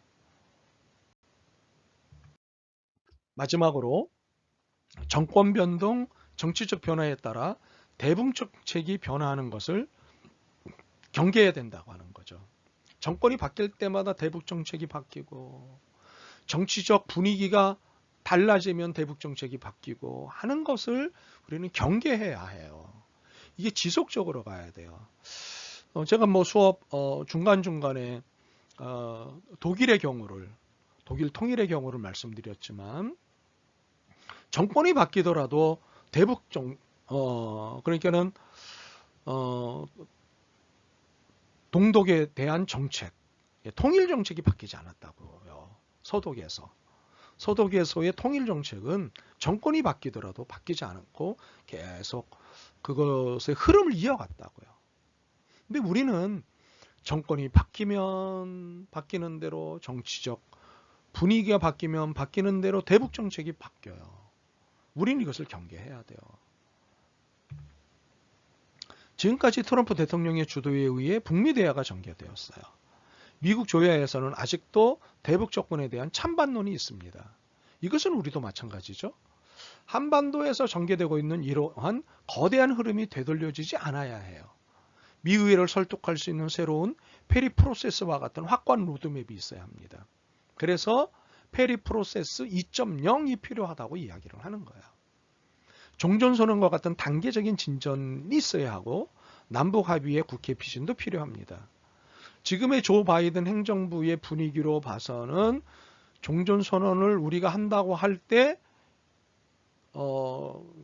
마지막으로 정권 변동, 정치적 변화에 따라 대북 정책이 변화하는 것을 경계해야 된다고 하는 거죠. 정권이 바뀔 때마다 대북 정책이 바뀌고 정치적 분위기가 달라지면 대북 정책이 바뀌고 하는 것을 우리는 경계해야 해요. 이게 지속적으로 가야 돼요. 제가 뭐 수업 중간중간에 독일 통일의 경우를 말씀드렸지만, 정권이 바뀌더라도 대북 그러니까는 동독에 대한 정책, 통일 정책이 바뀌지 않았다고요. 서독에서의 통일 정책은 정권이 바뀌더라도 바뀌지 않고 계속 그것의 흐름을 이어갔다고요. 근데 우리는 정권이 바뀌면 바뀌는 대로, 정치적 분위기가 바뀌면 바뀌는 대로 대북 정책이 바뀌어요. 우리는 이것을 경계해야 돼요. 지금까지 트럼프 대통령의 주도에 의해 북미 대화가 전개되었어요. 미국 조야에서는 아직도 대북 접근에 대한 찬반론이 있습니다. 이것은 우리도 마찬가지죠. 한반도에서 전개되고 있는 이러한 거대한 흐름이 되돌려지지 않아야 해요. 미의회를 설득할 수 있는 새로운 페리 프로세스와 같은 확고한 로드맵이 있어야 합니다. 그래서 페리 프로세스 2.0이 필요하다고 이야기를 하는 거예요. 종전선언과 같은 단계적인 진전이 있어야 하고 남북 합의의 국회 비준도 필요합니다. 지금의 조 바이든 행정부의 분위기로 봐서는 종전선언을 우리가 한다고 할 때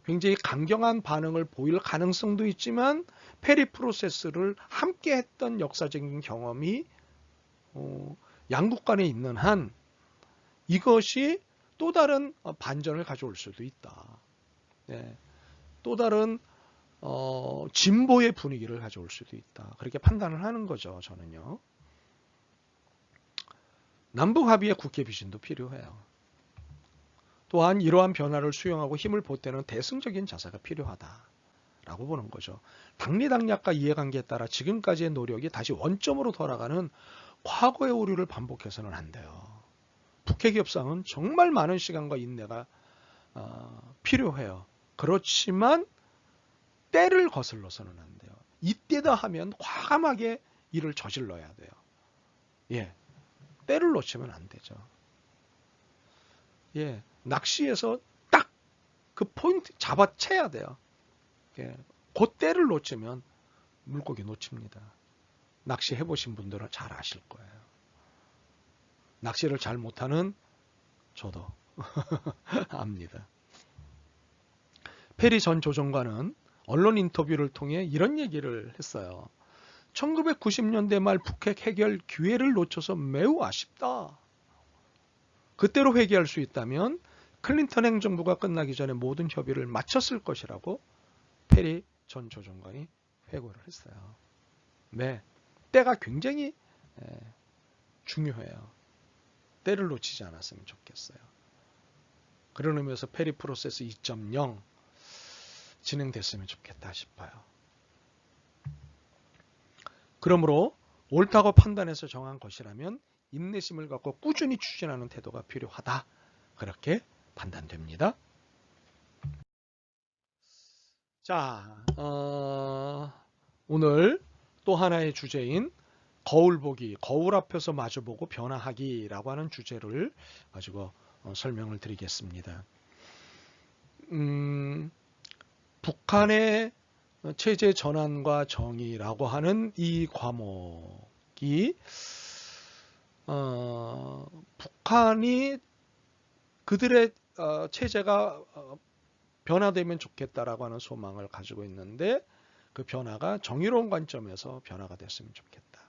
굉장히 강경한 반응을 보일 가능성도 있지만 페리 프로세스를 함께 했던 역사적인 경험이 양국 간에 있는 한 이것이 또 다른 반전을 가져올 수도 있다. 네. 또 다른 진보의 분위기를 가져올 수도 있다. 그렇게 판단을 하는 거죠. 저는요. 남북 합의의 국회 비준도 필요해요. 또한 이러한 변화를 수용하고 힘을 보태는 대승적인 자세가 필요하다라고 보는 거죠. 당리당략과 이해관계에 따라 지금까지의 노력이 다시 원점으로 돌아가는 과거의 오류를 반복해서는 안 돼요. 북핵 협상은 정말 많은 시간과 인내가 필요해요. 그렇지만 때를 거슬러서는 안 돼요. 이때다 하면 과감하게 일을 저질러야 돼요. 예, 때를 놓치면 안 되죠. 예, 낚시에서 딱 그 포인트 잡아채야 돼요. 예, 그 때를 놓치면 물고기 놓칩니다. 낚시 해보신 분들은 잘 아실 거예요. 낚시를 잘 못하는 저도 압니다. 페리 전 조정관은 언론 인터뷰를 통해 이런 얘기를 했어요. 1990년대 말 북핵 해결 기회를 놓쳐서 매우 아쉽다. 그때로 회귀할 수 있다면 클린턴 행정부가 끝나기 전에 모든 협의를 마쳤을 것이라고 페리 전 조정관이 회고를 했어요. 네, 때가 굉장히 중요해요. 때를 놓치지 않았으면 좋겠어요. 그런 의미에서 페리 프로세스 2.0 진행됐으면 좋겠다 싶어요. 그러므로 옳다고 판단해서 정한 것이라면 인내심을 갖고 꾸준히 추진하는 태도가 필요하다. 그렇게 판단됩니다. 자, 오늘 또 하나의 주제인 거울 보기, 거울 앞에서 마주보고 변화하기라고 하는 주제를 가지고 설명을 드리겠습니다. 북한의 체제 전환과 정의라고 하는 이 과목이 북한이 그들의 체제가 변화되면 좋겠다라고 하는 소망을 가지고 있는데 그 변화가 정의로운 관점에서 변화가 됐으면 좋겠다.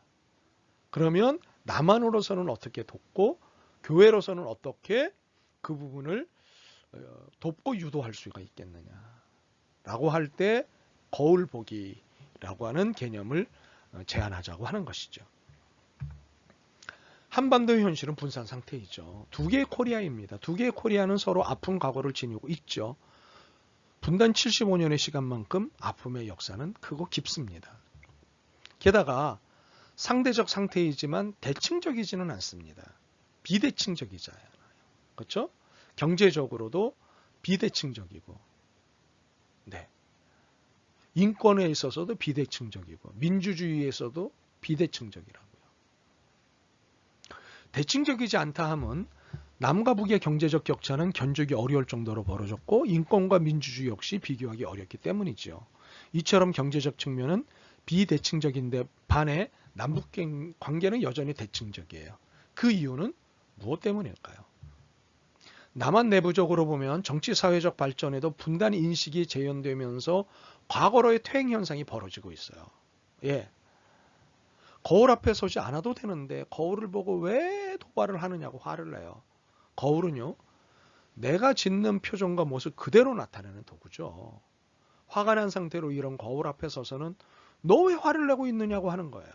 그러면 남한으로서는 어떻게 돕고 교회로서는 어떻게 그 부분을 돕고 유도할 수가 있겠느냐라고 할 때 거울 보기라고 하는 개념을 제안하자고 하는 것이죠. 한반도의 현실은 분산 상태이죠. 두 개의 코리아입니다. 두 개의 코리아는 서로 아픈 과거를 지니고 있죠. 분단 75년의 시간만큼 아픔의 역사는 크고 깊습니다. 게다가 상대적 상태이지만 대칭적이지는 않습니다. 비대칭적이잖아요. 그렇죠? 경제적으로도 비대칭적이고, 네. 인권에 있어서도 비대칭적이고, 민주주의에서도 비대칭적이라고요. 대칭적이지 않다 함은 남과 북의 경제적 격차는 견주기 어려울 정도로 벌어졌고 인권과 민주주의 역시 비교하기 어렵기 때문이죠. 이처럼 경제적 측면은 비대칭적인데 반해 남북 관계는 여전히 대칭적이에요. 그 이유는 무엇 때문일까요? 남한 내부적으로 보면 정치 사회적 발전에도 분단 인식이 재현되면서 과거로의 퇴행 현상이 벌어지고 있어요. 예. 거울 앞에 서지 않아도 되는데 거울을 보고 왜 도발을 하느냐고 화를 내요. 거울은요, 내가 짓는 표정과 모습 그대로 나타내는 도구죠. 화가 난 상태로 이런 거울 앞에 서서는 너 왜 화를 내고 있느냐고 하는 거예요.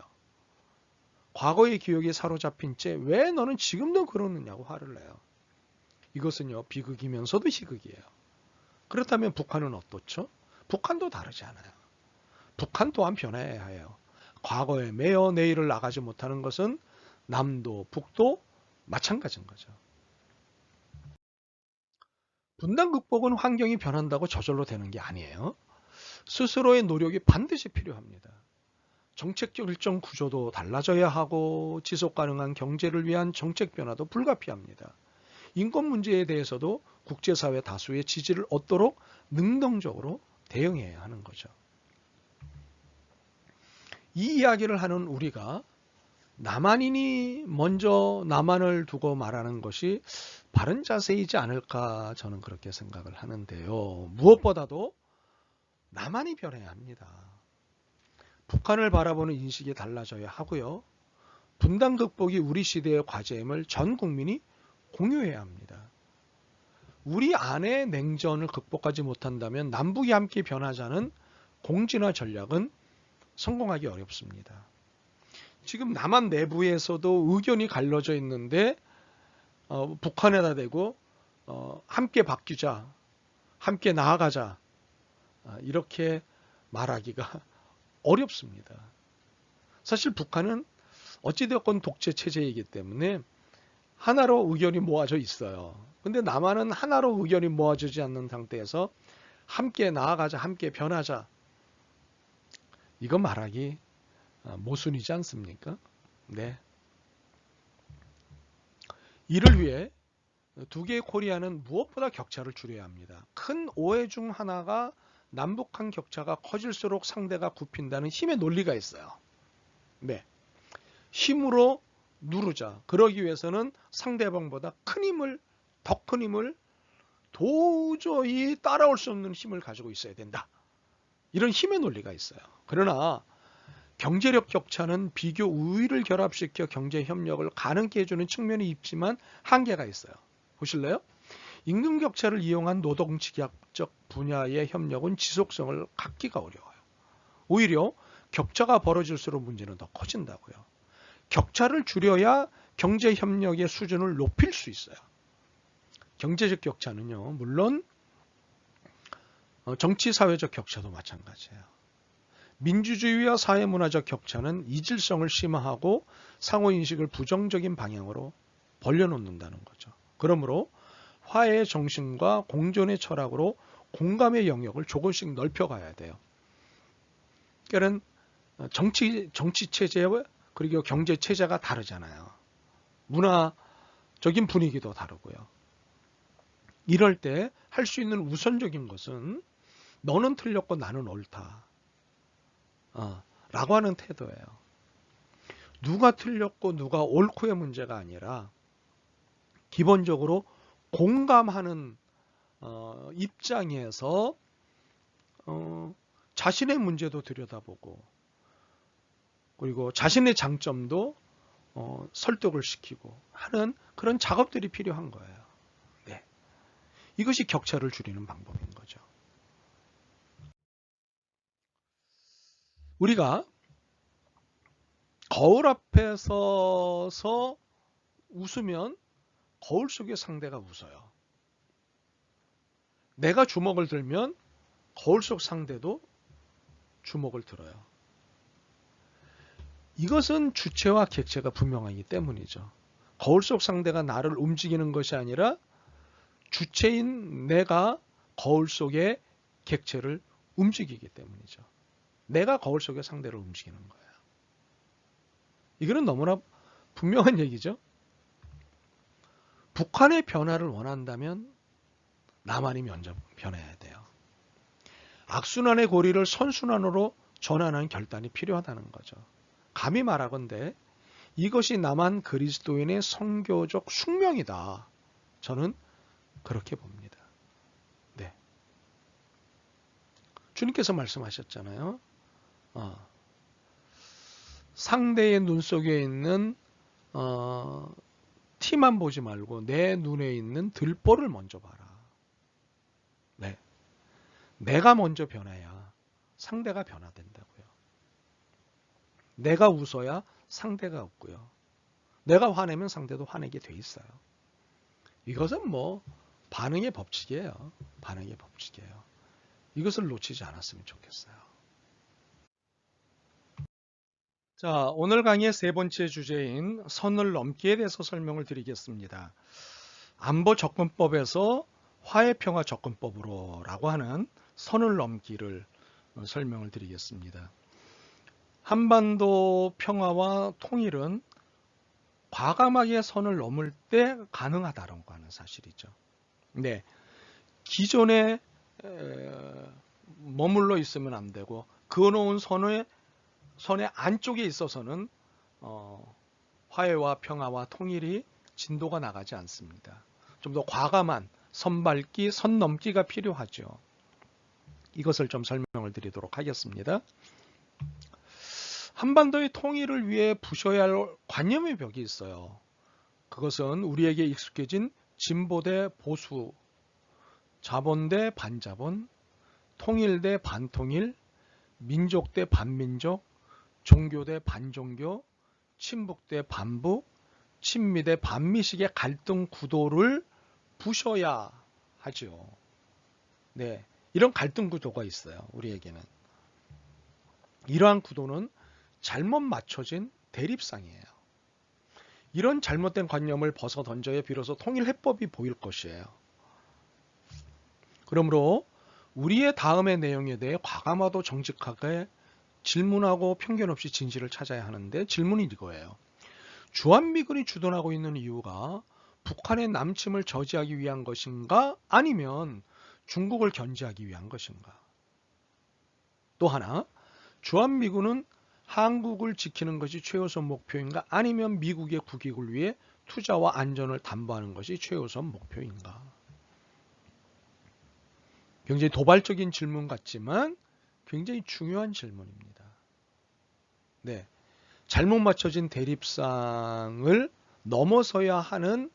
과거의 기억에 사로잡힌 채 왜 너는 지금도 그러느냐고 화를 내요. 이것은요, 비극이면서도 희극이에요. 그렇다면 북한은 어떻죠? 북한도 다르지 않아요. 북한 또한 변해야 해요. 과거에 매여 내일을 나가지 못하는 것은 남도 북도 마찬가지인 거죠. 분단 극복은 환경이 변한다고 저절로 되는 게 아니에요. 스스로의 노력이 반드시 필요합니다. 정책적 일정 구조도 달라져야 하고 지속 가능한 경제를 위한 정책 변화도 불가피합니다. 인권 문제에 대해서도 국제사회 다수의 지지를 얻도록 능동적으로 대응해야 하는 거죠. 이 이야기를 하는 우리가 남한인이 먼저 남한을 두고 말하는 것이 바른 자세이지 않을까 저는 그렇게 생각을 하는데요. 무엇보다도 남한이 변해야 합니다. 북한을 바라보는 인식이 달라져야 하고요. 분단 극복이 우리 시대의 과제임을 전 국민이 공유해야 합니다. 우리 안의 냉전을 극복하지 못한다면 남북이 함께 변하자는 공진화 전략은 성공하기 어렵습니다. 지금 남한 내부에서도 의견이 갈려져 있는데 북한에다 대고 함께 바뀌자, 함께 나아가자 이렇게 말하기가 어렵습니다. 사실 북한은 어찌되었건 독재 체제이기 때문에 하나로 의견이 모아져 있어요. 근데 남한은 하나로 의견이 모아지지 않는 상태에서 함께 나아가자, 함께 변하자. 이거 말하기 모순이지 않습니까? 네. 이를 위해 두 개의 코리아는 무엇보다 격차를 줄여야 합니다. 큰 오해 중 하나가 남북한 격차가 커질수록 상대가 굽힌다는 힘의 논리가 있어요. 네. 힘으로 누르자. 그러기 위해서는 상대방보다 큰 힘을, 더 큰 힘을 도저히 따라올 수 없는 힘을 가지고 있어야 된다. 이런 힘의 논리가 있어요. 그러나 경제력 격차는 비교 우위를 결합시켜 경제 협력을 가능케 해주는 측면이 있지만 한계가 있어요. 보실래요? 임금 격차를 이용한 노동직약적 분야의 협력은 지속성을 갖기가 어려워요. 오히려 격차가 벌어질수록 문제는 더 커진다고요. 격차를 줄여야 경제 협력의 수준을 높일 수 있어요. 경제적 격차는요, 물론 정치 사회적 격차도 마찬가지예요. 민주주의와 사회문화적 격차는 이질성을 심화하고 상호인식을 부정적인 방향으로 벌려놓는다는 거죠. 그러므로 화해의 정신과 공존의 철학으로 공감의 영역을 조금씩 넓혀가야 돼요. 그러니까 정치 체제와 그리고 경제 체제가 다르잖아요. 문화적인 분위기도 다르고요. 이럴 때 할 수 있는 우선적인 것은 너는 틀렸고 나는 옳다. 라고 하는 태도예요. 누가 틀렸고 누가 옳고의 문제가 아니라 기본적으로 공감하는 입장에서 자신의 문제도 들여다보고 그리고 자신의 장점도 설득을 시키고 하는 그런 작업들이 필요한 거예요. 네. 이것이 격차를 줄이는 방법인 거죠. 우리가 거울 앞에 서서 웃으면 거울 속의 상대가 웃어요. 내가 주먹을 들면 거울 속 상대도 주먹을 들어요. 이것은 주체와 객체가 분명하기 때문이죠. 거울 속 상대가 나를 움직이는 것이 아니라 주체인 내가 거울 속의 객체를 움직이기 때문이죠. 내가 거울 속의 상대를 움직이는 거예요. 이거는 너무나 분명한 얘기죠. 북한의 변화를 원한다면 남한이 먼저 변해야 돼요. 악순환의 고리를 선순환으로 전환하는 결단이 필요하다는 거죠. 감히 말하건대 이것이 남한 그리스도인의 선교적 숙명이다. 저는 그렇게 봅니다. 네. 주님께서 말씀하셨잖아요. 상대의 눈 속에 있는 티만 보지 말고 내 눈에 있는 들보를 먼저 봐라. 네. 내가 먼저 변해야 상대가 변화된다고요. 내가 웃어야 상대가 웃고요. 내가 화내면 상대도 화내게 돼 있어요. 이것은 뭐 반응의 법칙이에요. 반응의 법칙이에요. 이것을 놓치지 않았으면 좋겠어요. 자, 오늘 강의의 세 번째 주제인 선을 넘기에 대해서 설명을 드리겠습니다. 안보 접근법에서 화해평화 접근법으로 라고 하는 선을 넘기를 설명을 드리겠습니다. 한반도 평화와 통일은 과감하게 선을 넘을 때 가능하다라고 하는 사실이죠. 네, 기존에 머물러 있으면 안 되고 그어놓은 선의 안쪽에 있어서는 화해와 평화와 통일이 진도가 나가지 않습니다. 좀 더 과감한 선밟기, 선 넘기가 필요하죠. 이것을 좀 설명을 드리도록 하겠습니다. 한반도의 통일을 위해 부셔야 할 관념의 벽이 있어요. 그것은 우리에게 익숙해진 진보 대 보수, 자본 대 반자본, 통일 대 반통일, 민족 대 반민족, 종교 대 반종교, 친북 대 반북, 친미 대 반미식의 갈등 구도를 부셔야 하죠. 네, 이런 갈등 구도가 있어요. 우리에게는. 이러한 구도는 잘못 맞춰진 대립상이에요. 이런 잘못된 관념을 벗어 던져야 비로소 통일 해법이 보일 것이에요. 그러므로 우리의 다음의 내용에 대해 과감하고 정직하게 질문하고 편견 없이 진실을 찾아야 하는데 질문이 이거예요. 주한미군이 주둔하고 있는 이유가 북한의 남침을 저지하기 위한 것인가 아니면 중국을 견제하기 위한 것인가? 또 하나, 주한미군은 한국을 지키는 것이 최우선 목표인가 아니면 미국의 국익을 위해 투자와 안전을 담보하는 것이 최우선 목표인가? 굉장히 도발적인 질문 같지만 굉장히 중요한 질문입니다. 네, 잘못 맞춰진 대립상을 넘어서야 하는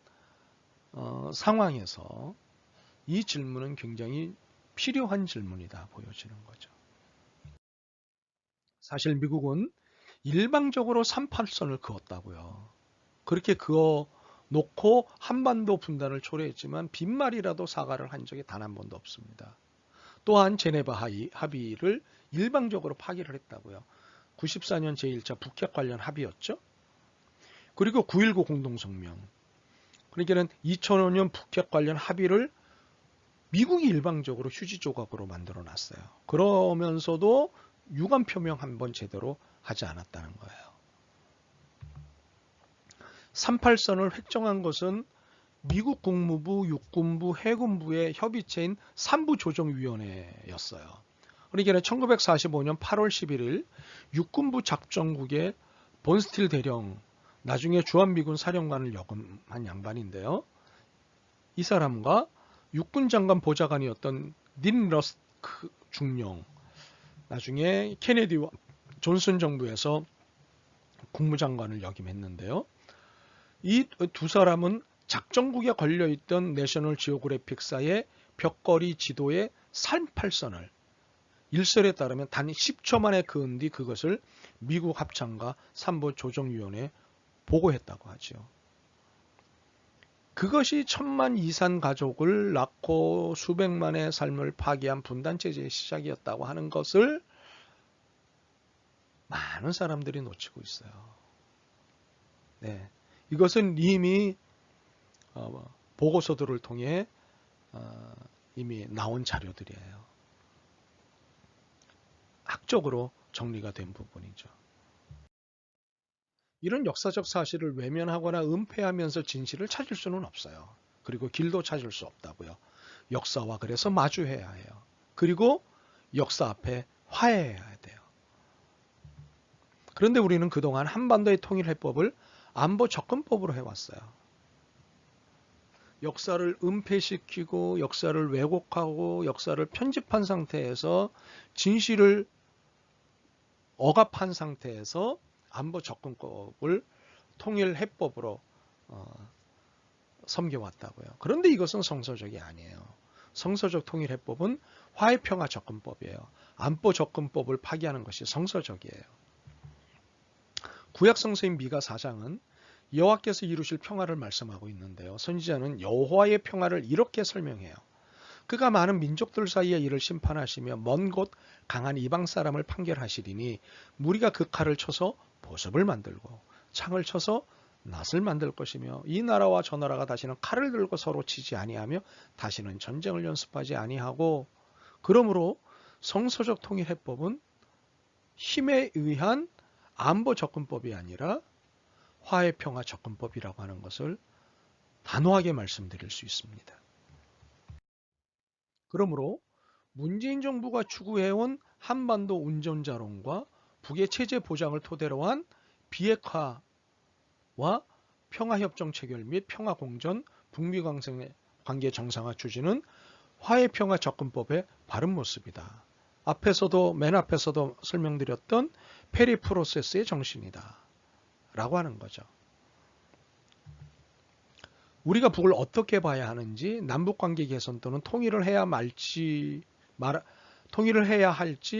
상황에서 이 질문은 굉장히 필요한 질문이다 보여지는 거죠. 사실 미국은 일방적으로 38선을 그었다고요. 그렇게 그어 놓고 한반도 분단을 초래했지만 빈말이라도 사과를 한 적이 단 한 번도 없습니다. 또한 제네바 합의를 일방적으로 파기를 했다고요. 94년 제1차 북핵 관련 합의였죠. 그리고 9.19 공동성명. 그러니까는 2005년 북핵 관련 합의를 미국이 일방적으로 휴지 조각으로 만들어 놨어요. 그러면서도 유감 표명 한번 제대로 하지 않았다는 거예요. 38선을 획정한 것은 미국 국무부, 육군부, 해군부의 협의체인 삼부조정위원회였어요. 그러니까 1945년 8월 11일 육군부 작전국의 본스틸 대령, 나중에 주한미군 사령관을 역임한 양반인데요. 이 사람과 육군장관 보좌관이었던 닌 러스크 중령, 나중에 케네디와 존슨 정부에서 국무장관을 역임했는데요. 이 두 사람은 작전국에 걸려있던 내셔널 지오그래픽사의 벽걸이 지도의 38선을 일설에 따르면 단 10초 만에 그은 뒤 그것을 미국 합참과 삼부조정위원회에 보고했다고 하죠. 그것이 천만 이산 가족을 낳고 수백만의 삶을 파괴한 분단체제의 시작이었다고 하는 것을 많은 사람들이 놓치고 있어요. 네, 이것은 이미 보고서들을 통해 이미 나온 자료들이에요. 학적으로 정리가 된 부분이죠. 이런 역사적 사실을 외면하거나 은폐하면서 진실을 찾을 수는 없어요. 그리고 길도 찾을 수 없다고요. 역사와 그래서 마주해야 해요. 그리고 역사 앞에 화해해야 돼요. 그런데 우리는 그동안 한반도의 통일해법을 안보 접근법으로 해왔어요. 역사를 은폐시키고 역사를 왜곡하고 역사를 편집한 상태에서 진실을 억압한 상태에서 안보 접근법을 통일해법으로 섬겨왔다고요. 그런데 이것은 성서적이 아니에요. 성서적 통일해법은 화해평화 접근법이에요. 안보 접근법을 파기하는 것이 성서적이에요. 구약 성서인 미가 4장은 여호와께서 이루실 평화를 말씀하고 있는데요. 선지자는 여호와의 평화를 이렇게 설명해요. 그가 많은 민족들 사이에 이를 심판하시며 먼 곳 강한 이방 사람을 판결하시리니 무리가 그 칼을 쳐서 보습을 만들고 창을 쳐서 낫을 만들 것이며 이 나라와 저 나라가 다시는 칼을 들고 서로 치지 아니하며 다시는 전쟁을 연습하지 아니하고 그러므로 성서적 통일해법은 힘에 의한 안보 접근법이 아니라 화해평화 접근법이라고 하는 것을 단호하게 말씀드릴 수 있습니다. 그러므로 문재인 정부가 추구해온 한반도 운전자론과 북의 체제 보장을 토대로 한 비핵화와 평화협정 체결 및 평화공전, 북미 관계 정상화 추진은 화해평화 접근법의 바른 모습이다. 맨 앞에서도 설명드렸던 페리 프로세스의 정신이다. 라고 하는 거죠. 우리가 북을 어떻게 봐야 하는지, 남북관계 개선 또는 통일을 해야 할지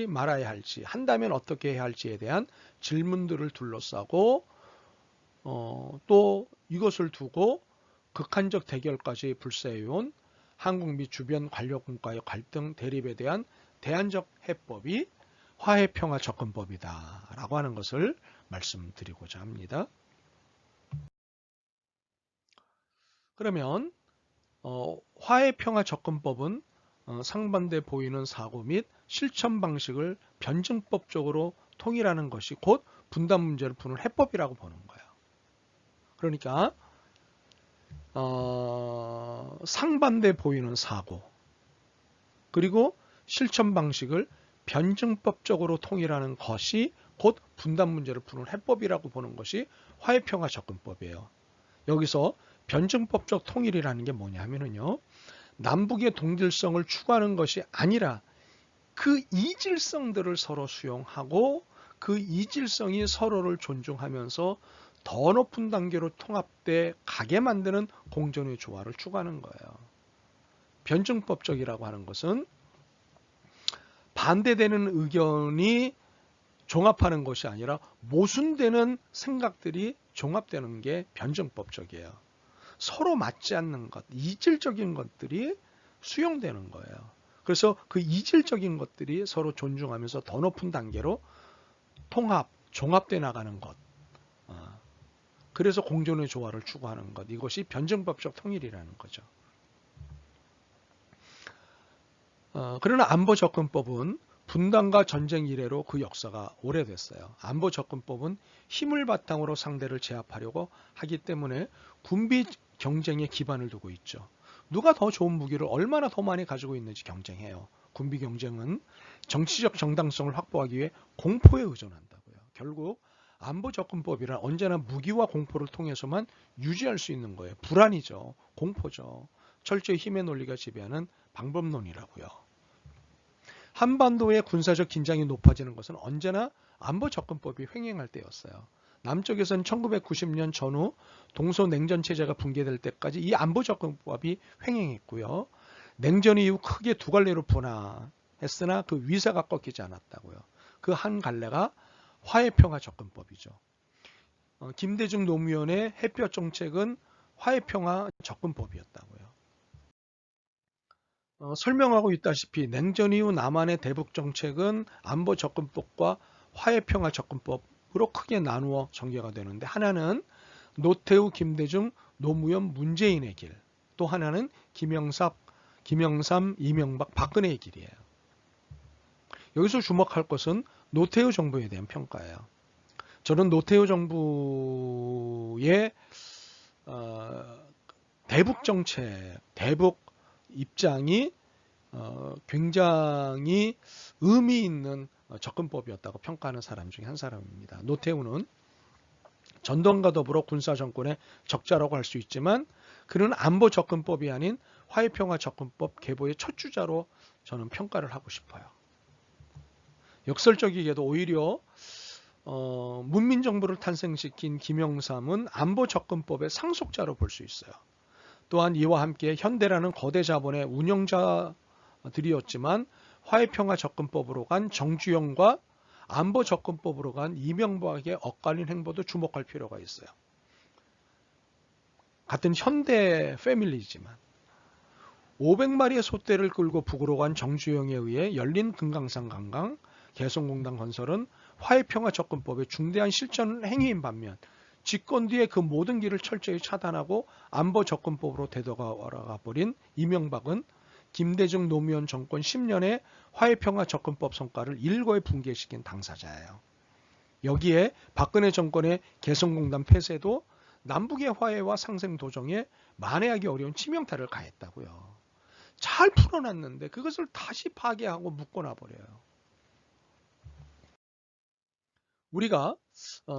말아야 할지, 한다면 어떻게 해야 할지에 대한 질문들을 둘러싸고 또 이것을 두고 극한적 대결까지 불사해온 한국 및 주변 관료군과의 갈등 대립에 대한 대안적 해법이 화해평화 접근법이다 라고 하는 것을 말씀드리고자 합니다. 그러면 화해평화 접근법은 상반돼 보이는 사고 및 실천 방식을 변증법적으로 통일하는 것이 곧 분단 문제를 푸는 해법이라고 보는 거예요. 그러니까 상반돼 보이는 사고 그리고 실천 방식을 변증법적으로 통일하는 것이 곧 분단 문제를 푸는 해법이라고 보는 것이 화해평화 접근법이에요. 여기서 변증법적 통일이라는 게 뭐냐 하면요. 남북의 동질성을 추구하는 것이 아니라 그 이질성들을 서로 수용하고 그 이질성이 서로를 존중하면서 더 높은 단계로 통합돼 가게 만드는 공존의 조화를 추구하는 거예요. 변증법적이라고 하는 것은 반대되는 의견이 종합하는 것이 아니라 모순되는 생각들이 종합되는 게 변증법적이에요. 서로 맞지 않는 것, 이질적인 것들이 수용되는 거예요. 그래서 그 이질적인 것들이 서로 존중하면서 더 높은 단계로 종합돼 나가는 것. 그래서 공존의 조화를 추구하는 것. 이것이 변증법적 통일이라는 거죠. 그러나 안보 접근법은 분단과 전쟁 이래로 그 역사가 오래됐어요. 안보 접근법은 힘을 바탕으로 상대를 제압하려고 하기 때문에 군비 경쟁에 기반을 두고 있죠. 누가 더 좋은 무기를 얼마나 더 많이 가지고 있는지 경쟁해요. 군비 경쟁은 정치적 정당성을 확보하기 위해 공포에 의존한다고요. 결국 안보 접근법이란 언제나 무기와 공포를 통해서만 유지할 수 있는 거예요. 불안이죠. 공포죠. 철저히 힘의 논리가 지배하는 방법론이라고요. 한반도의 군사적 긴장이 높아지는 것은 언제나 안보 접근법이 횡행할 때였어요. 남쪽에서는 1990년 전후 동서냉전 체제가 붕괴될 때까지 이 안보 접근법이 횡행했고요. 냉전 이후 크게 두 갈래로 분화했으나 그 위세가 꺾이지 않았다고요. 그 한 갈래가 화해평화 접근법이죠. 김대중 노무현의 햇볕 정책은 화해평화 접근법이었다고요. 설명하고 있다시피 냉전 이후 남한의 대북 정책은 안보 접근법과 화해평화 접근법으로 크게 나누어 전개가 되는데 하나는 노태우, 김대중, 노무현, 문재인의 길, 또 하나는 김영삼, 이명박, 박근혜의 길이에요. 여기서 주목할 것은 노태우 정부에 대한 평가예요. 저는 노태우 정부의 대북 정책, 대북 입장이 굉장히 의미 있는 접근법이었다고 평가하는 사람 중에 한 사람입니다. 노태우는 전동과 더불어 군사정권의 적자라고 할 수 있지만 그는 안보 접근법이 아닌 화해평화 접근법 계보의 첫 주자로 저는 평가를 하고 싶어요. 역설적이게도 오히려 문민정부를 탄생시킨 김영삼은 안보 접근법의 상속자로 볼 수 있어요. 또한 이와 함께 현대라는 거대 자본의 운영자들이었지만 화해평화 접근법으로 간 정주영과 안보 접근법으로 간 이명박의 엇갈린 행보도 주목할 필요가 있어요. 같은 현대 패밀리지만 500마리의 소떼를 끌고 북으로 간 정주영에 의해 열린 금강산 관광, 개성공단 건설은 화해평화 접근법의 중대한 실천 행위인 반면 집권 뒤에 그 모든 길을 철저히 차단하고 안보 접근법으로 되돌아가 버린 이명박은 김대중 노무현 정권 10년의 화해평화 접근법 성과를 일거에 붕괴시킨 당사자예요. 여기에 박근혜 정권의 개성공단 폐쇄도 남북의 화해와 상생 도정에 만회하기 어려운 치명타를 가했다고요. 잘 풀어놨는데 그것을 다시 파괴하고 묶어놔버려요. 우리가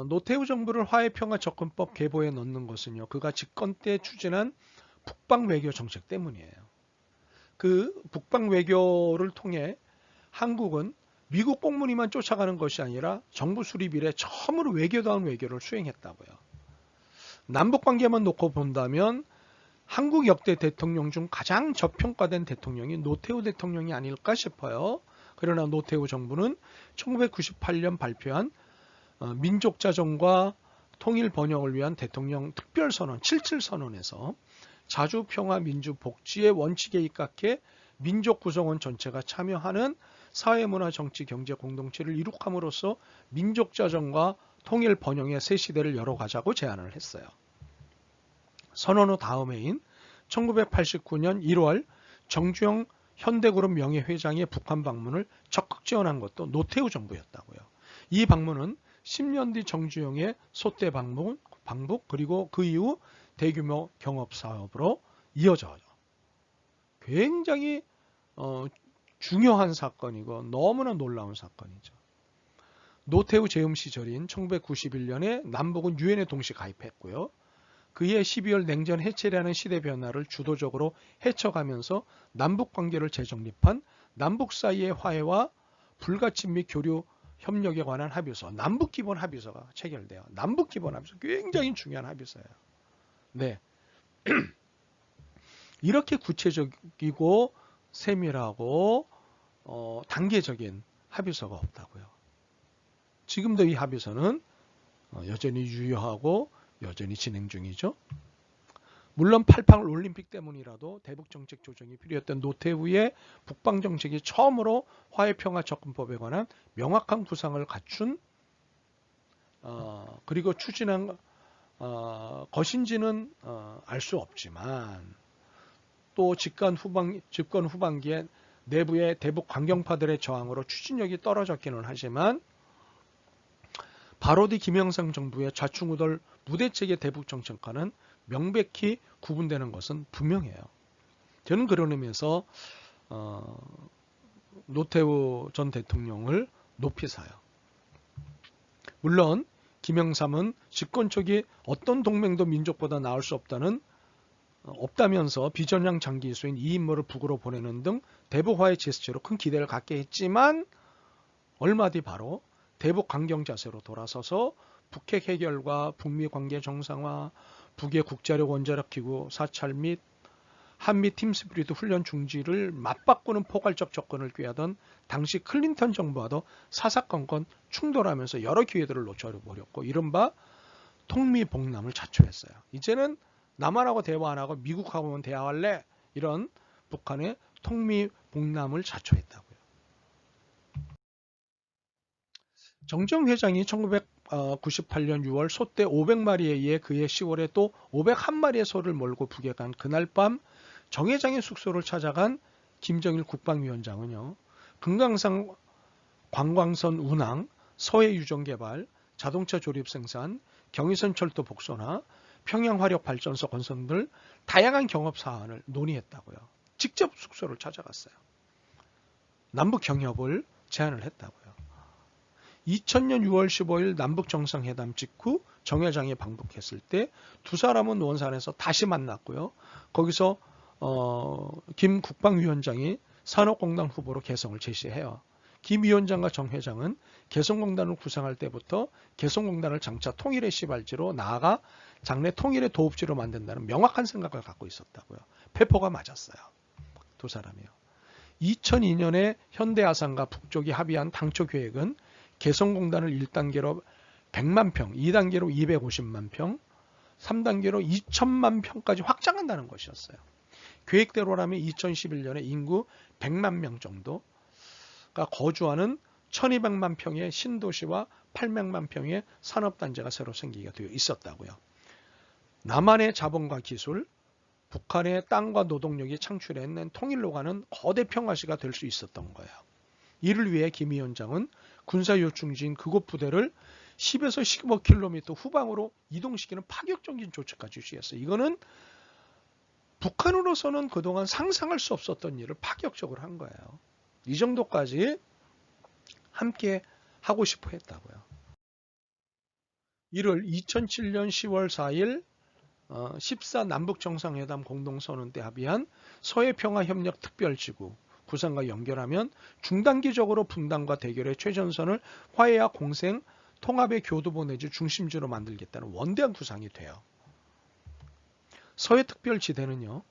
노태우 정부를 화해평화 접근법 계보에 넣는 것은요, 그가 집권 때 추진한 북방 외교 정책 때문이에요. 그 북방 외교를 통해 한국은 미국 꽁무니만 쫓아가는 것이 아니라 정부 수립 이래 처음으로 외교다운 외교를 수행했다고요. 남북 관계만 놓고 본다면 한국 역대 대통령 중 가장 저평가된 대통령이 노태우 대통령이 아닐까 싶어요. 그러나 노태우 정부는 1998년 발표한 민족자정과 통일 번영을 위한 대통령 특별선언 77선언에서 자주평화 민주복지의 원칙에 입각해 민족 구성원 전체가 참여하는 사회문화 정치 경제 공동체를 이룩함으로써 민족자정과 통일 번영의 새 시대를 열어가자고 제안을 했어요. 선언 후 다음 해인 1989년 1월 정주영 현대그룹 명예회장의 북한 방문을 적극 지원한 것도 노태우 정부였다고요. 이 방문은 10년 뒤 정주영의 소떼 방북 그리고 그 이후 대규모 경업사업으로 이어져요. 굉장히 중요한 사건이고 너무나 놀라운 사건이죠. 노태우 재임 시절인 1991년에 남북은 유엔에 동시 가입했고요. 그해 12월 냉전 해체라는 시대 변화를 주도적으로 헤쳐가면서 남북 관계를 재정립한 남북 사이의 화해와 불가침 및 교류 협력에 관한 합의서, 남북기본 합의서가 체결돼요. 남북기본 합의서 굉장히 중요한 합의서예요. 네, 이렇게 구체적이고 세밀하고 단계적인 합의서가 없다고요. 지금도 이 합의서는 여전히 유효하고 여전히 진행 중이죠. 물론 88 올림픽 때문이라도 대북정책 조정이 필요했던 노태우의 북방정책이 처음으로 화해평화 접근법에 관한 명확한 구상을 갖춘 그리고 추진한 것인지는 알 수 없지만 또 집권 후반기에 내부의 대북 강경파들의 저항으로 추진력이 떨어졌기는 하지만 바로 뒤 김영삼 정부의 좌충우돌 무대책의 대북 정책과는 명백히 구분되는 것은 분명해요. 저는 그런 의미에서 노태우 전 대통령을 높이 사요. 물론 김영삼은 집권 초기 어떤 동맹도 민족보다 나을 수 없다면서 비전향 장기수인 이 인물을 북으로 보내는 등 대북화의 제스처로 큰 기대를 갖게 했지만 얼마 뒤 바로 대북 강경 자세로 돌아서서 북핵 해결과 북미 관계 정상화, 북의 국제력 원자력 기구 사찰 및 한미 팀스피리트 훈련 중지를 맞바꾸는 포괄적 접근을 꾀하던 당시 클린턴 정부와도 사사건건 충돌하면서 여러 기회들을 놓쳐버렸고 이른바 통미봉남을 자초했어요. 이제는 남한하고 대화 안 하고 미국하고만 대화할래? 이런 북한의 통미봉남을 자초했다고요. 정정 회장이 1998년 6월 소떼 500마리에 의해 그해 10월에 또 501마리의 소를 몰고 북에 간 그날 밤 정 회장의 숙소를 찾아간 김정일 국방위원장은요. 금강산 관광선 운항, 서해 유정 개발, 자동차 조립 생산, 경의선 철도 복선화, 평양 화력 발전소 건설 등 다양한 경업 사안을 논의했다고요. 직접 숙소를 찾아갔어요. 남북 경협을 제안을 했다고요. 2000년 6월 15일 남북 정상회담 직후 정 회장이 방북했을 때 두 사람은 원산에서 다시 만났고요. 거기서 김 국방위원장이 산업공단 후보로 개성을 제시해요. 김 위원장과 정 회장은 개성공단을 구상할 때부터 개성공단을 장차 통일의 시발지로 나아가 장래 통일의 도읍지로 만든다는 명확한 생각을 갖고 있었다고요. 패포가 맞았어요. 두 사람이요. 2002년에 현대아산과 북쪽이 합의한 당초 계획은 개성공단을 1단계로 100만 평, 2단계로 250만 평, 3단계로 2천만 평까지 확장한다는 것이었어요. 계획대로라면 2011년에 인구 100만 명 정도가 거주하는 1200만 평의 신도시와 800만 평의 산업단지가 새로 생기게 되어 있었다고요. 남한의 자본과 기술, 북한의 땅과 노동력이 창출해낸 통일로 가는 거대 평화시가 될 수 있었던 거예요. 이를 위해 김 위원장은 군사요충지인 그곳 부대를 10에서 15km 후방으로 이동시키는 파격적인 조치까지 취했어요. 이거는 북한으로서는 그동안 상상할 수 없었던 일을 파격적으로 한 거예요. 이 정도까지 함께 하고 싶어 했다고요. 이를 2007년 10월 4일 14 남북정상회담 공동선언 때 합의한 서해평화협력특별지구 구상과 연결하면 중단기적으로 분단과 대결의 최전선을 화해와 공생, 통합의 교두보 내지 중심지로 만들겠다는 원대한 구상이 돼요. 서해특별지대는요.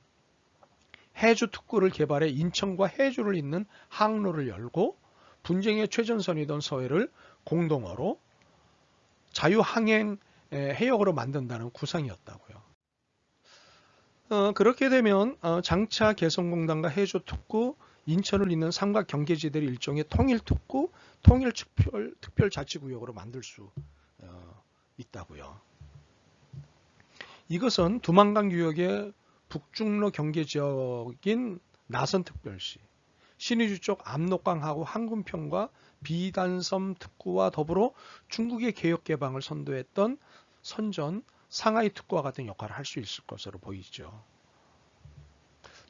해주 특구를 개발해 인천과 해주를 잇는 항로를 열고 분쟁의 최전선이던 서해를 공동어로 자유항행 해역으로 만든다는 구상이었다고요. 그렇게 되면 장차 개성공단과 해주 특구, 인천을 잇는 삼각 경계지대를 일종의 통일특구, 통일특별자치구역으로 만들 수 있다고요. 이것은 두만강 유역의 북중로 경계지역인 나선특별시, 신의주 쪽 압록강하고 항군평과 비단섬 특구와 더불어 중국의 개혁개방을 선도했던 선전 상하이 특구와 같은 역할을 할 수 있을 것으로 보이죠.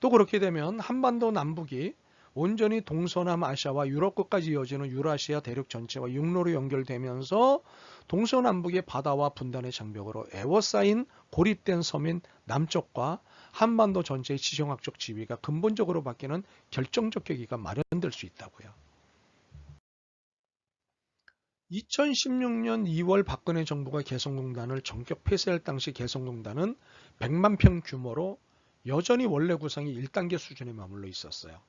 또 그렇게 되면 한반도 남북이 온전히 동서남아시아와 유럽 끝까지 이어지는 유라시아 대륙 전체와 육로로 연결되면서 동서남북의 바다와 분단의 장벽으로 에워싸인 고립된 섬인 남쪽과 한반도 전체의 지정학적 지위가 근본적으로 바뀌는 결정적 계기가 마련될 수 있다고요. 2016년 2월 박근혜 정부가 개성공단을 전격 폐쇄할 당시 개성공단은 100만 평 규모로 여전히 원래 구상이 1단계 수준에 머물러 있었어요.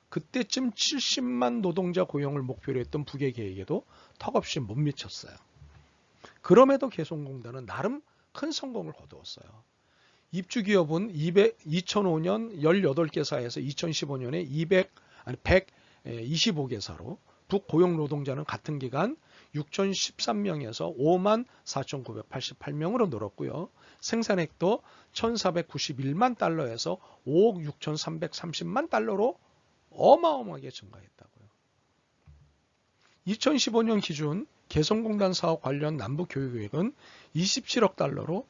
그때쯤 70만 노동자 고용을 목표로 했던 북의 계획에도 턱없이 못 미쳤어요. 그럼에도 개성공단은 나름 큰 성공을 거두었어요. 입주 기업은 2005년 18개사에서 2015년에 125개사로 북 고용 노동자는 같은 기간 6,013명에서 54,988명으로 늘었고요. 생산액도 1,491만 달러에서 5억 6,330만 달러로 어마어마하게 증가했다고요. 2015년 기준 개성공단 사업 관련 남북교육계획은 27억 달러로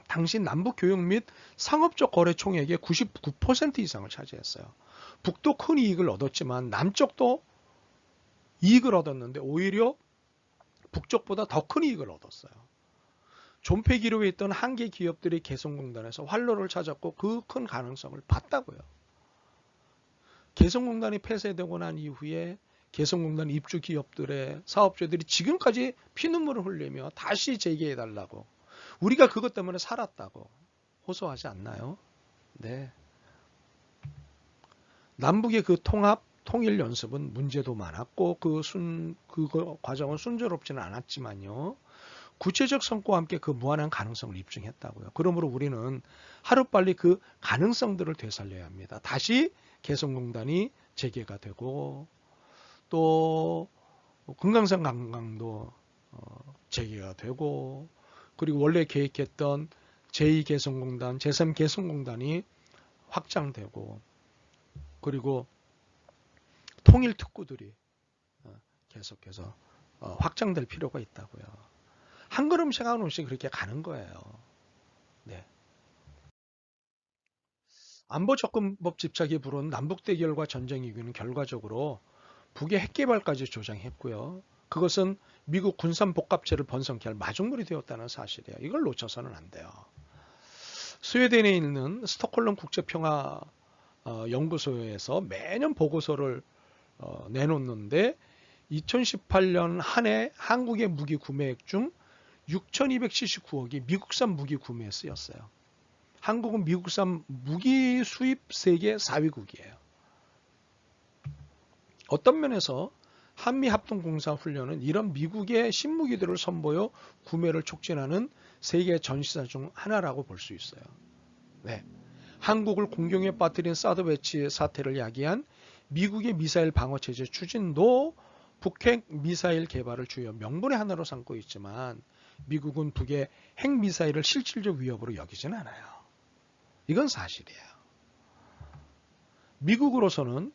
당시 남북교육 및 상업적 거래 총액의 99% 이상을 차지했어요. 북도 큰 이익을 얻었지만 남쪽도 이익을 얻었는데 오히려 북쪽보다 더 큰 이익을 얻었어요. 존폐 기록에 있던 한계 기업들이 개성공단에서 활로를 찾았고 그 큰 가능성을 봤다고요. 개성공단이 폐쇄되고 난 이후에 개성공단 입주 기업들의 사업주들이 지금까지 피눈물을 흘리며 다시 재개해달라고 우리가 그것 때문에 살았다고 호소하지 않나요? 네. 남북의 그 통일 연습은 문제도 많았고 그 과정은 순조롭지는 않았지만요. 구체적 성과와 함께 그 무한한 가능성을 입증했다고요. 그러므로 우리는 하루빨리 그 가능성들을 되살려야 합니다. 다시 개성공단이 재개가 되고 또 금강산 관광도 재개가 되고 그리고 원래 계획했던 제2개성공단, 제3개성공단이 확장되고 그리고 통일특구들이 계속해서 확장될 필요가 있다고요. 한 걸음씩 한 걸음씩 그렇게 가는 거예요. 네. 안보접근법 집착이 부른 남북대결과 전쟁 이유는 결과적으로 북의 핵개발까지 조장했고요. 그것은 미국 군산복합체를 번성케 할 마중물이 되었다는 사실이에요. 이걸 놓쳐서는 안 돼요. 스웨덴에 있는 스톡홀름 국제평화 연구소에서 매년 보고서를 내놓는데 2018년 한 해 한국의 무기 구매액 중 6,279억이 미국산 무기 구매에 쓰였어요. 한국은 미국산 무기 수입 세계 4위국이에요. 어떤 면에서 한미합동공사훈련은 이런 미국의 신무기들을 선보여 구매를 촉진하는 세계 전시사 중 하나라고 볼 수 있어요. 네. 한국을 공경에 빠뜨린 사드 배치 사태를 야기한 미국의 미사일 방어체제 추진도 북핵 미사일 개발을 주요 명분의 하나로 삼고 있지만 미국은 북의 핵미사일을 실질적 위협으로 여기진 않아요. 이건 사실이에요. 미국으로서는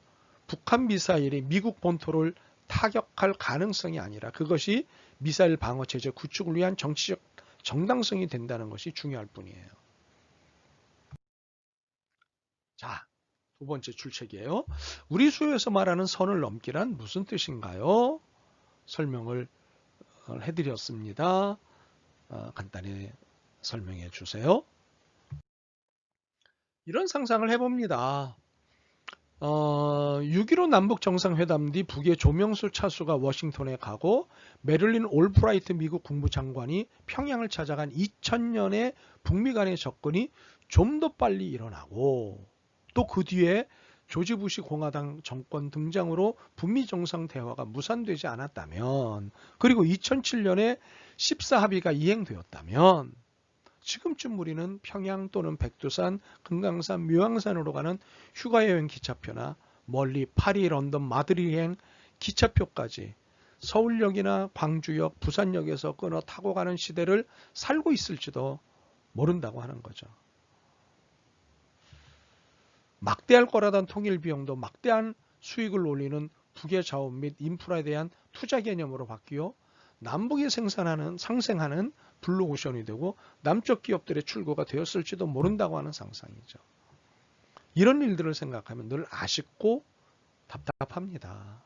북한 미사일이 미국 본토를 타격할 가능성이 아니라 그것이 미사일 방어체제 구축을 위한 정치적 정당성이 된다는 것이 중요할 뿐이에요. 자, 두 번째 출첵이에요. 우리 수요에서 말하는 선을 넘기란 무슨 뜻인가요? 설명을 해드렸습니다. 간단히 설명해 주세요. 이런 상상을 해봅니다. 6.15 남북 정상회담 뒤 북의 조명수 차수가 워싱턴에 가고 메릴린 올브라이트 미국 국무장관이 평양을 찾아간 2000년의 북미 간의 접근이 좀 더 빨리 일어나고 또 그 뒤에 조지 부시 공화당 정권 등장으로 북미 정상 대화가 무산되지 않았다면 그리고 2007년에 14합의가 이행되었다면 지금쯤 우리는 평양 또는 백두산, 금강산, 묘양산으로 가는 휴가여행 기차표나 멀리 파리, 런던, 마드리드행 기차표까지 서울역이나 광주역, 부산역에서 끊어 타고 가는 시대를 살고 있을지도 모른다고 하는 거죠. 막대할 거라던 통일 비용도 막대한 수익을 올리는 북의 자원 및 인프라에 대한 투자 개념으로 바뀌어 남북이 상생하는 블루오션이 되고 남쪽 기업들의 출구가 되었을지도 모른다고 하는 상상이죠. 이런 일들을 생각하면 늘 아쉽고 답답합니다.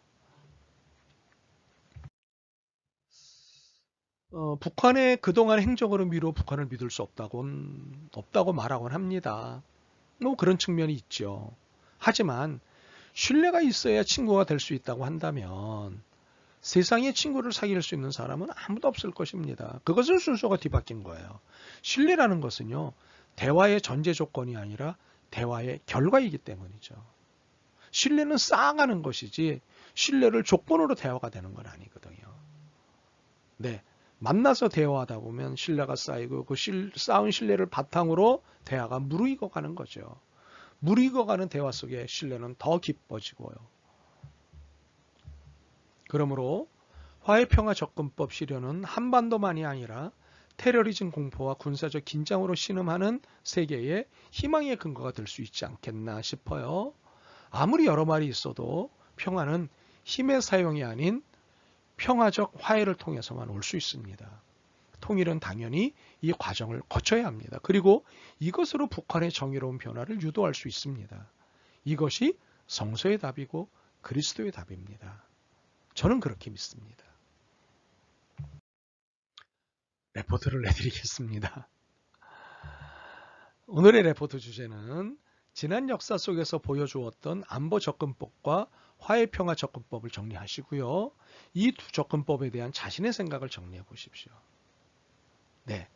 북한의 그동안 행적으로 미뤄 북한을 믿을 수 없다고 말하곤 합니다. 그런 측면이 있죠. 하지만 신뢰가 있어야 친구가 될 수 있다고 한다면 세상에 친구를 사귈 수 있는 사람은 아무도 없을 것입니다. 그것은 순서가 뒤바뀐 거예요. 신뢰라는 것은요, 대화의 전제 조건이 아니라 대화의 결과이기 때문이죠. 신뢰는 쌓아가는 것이지 신뢰를 조건으로 대화가 되는 건 아니거든요. 네, 만나서 대화하다 보면 신뢰가 쌓이고 그 쌓은 신뢰를 바탕으로 대화가 무르익어 가는 거죠. 무르익어 가는 대화 속에 신뢰는 더 깊어지고요. 그러므로 화해평화접근법 실현은 한반도만이 아니라 테러리즘 공포와 군사적 긴장으로 신음하는 세계의 희망의 근거가 될 수 있지 않겠나 싶어요. 아무리 여러 말이 있어도 평화는 힘의 사용이 아닌 평화적 화해를 통해서만 올 수 있습니다. 통일은 당연히 이 과정을 거쳐야 합니다. 그리고 이것으로 북한의 정의로운 변화를 유도할 수 있습니다. 이것이 성서의 답이고 그리스도의 답입니다. 저는 그렇게 믿습니다. 레포트를 내드리겠습니다. 오늘의 레포트 주제는 지난 역사 속에서 보여주었던 안보 접근법과 화해평화 접근법을 정리하시고요. 이 두 접근법에 대한 자신의 생각을 정리해 보십시오. 네,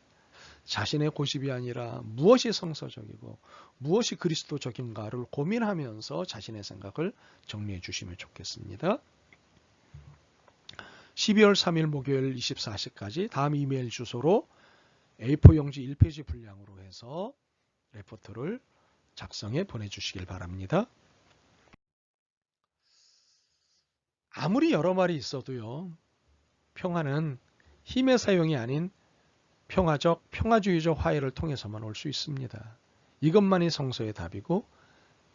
자신의 고집이 아니라 무엇이 성서적이고 무엇이 그리스도적인가를 고민하면서 자신의 생각을 정리해 주시면 좋겠습니다. 12월 3일 목요일 24시까지 다음 이메일 주소로 A4 용지 1페이지 분량으로 해서 레포트를 작성해 보내주시길 바랍니다. 아무리 여러 말이 있어도요, 평화는 힘의 사용이 아닌 평화주의적 화해를 통해서만 올 수 있습니다. 이것만이 성서의 답이고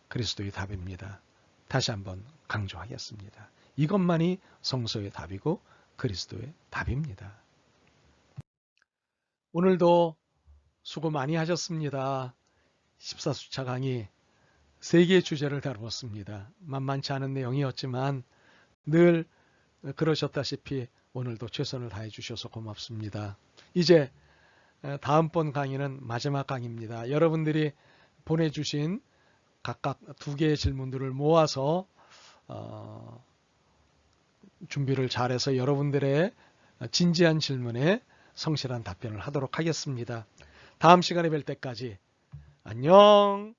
그리스도의 답입니다. 다시 한번 강조하겠습니다. 이것만이 성서의 답이고 그리스도의 답입니다. 오늘도 수고 많이 하셨습니다. 14수차 강의 3개의 주제를 다루었습니다. 만만치 않은 내용이었지만 늘 그러셨다시피 오늘도 최선을 다해 주셔서 고맙습니다. 이제 다음번 강의는 마지막 강의입니다. 여러분들이 보내주신 각각 2개의 질문들을 모아서 준비를 잘해서 여러분들의 진지한 질문에 성실한 답변을 하도록 하겠습니다. 다음 시간에 뵐 때까지 안녕.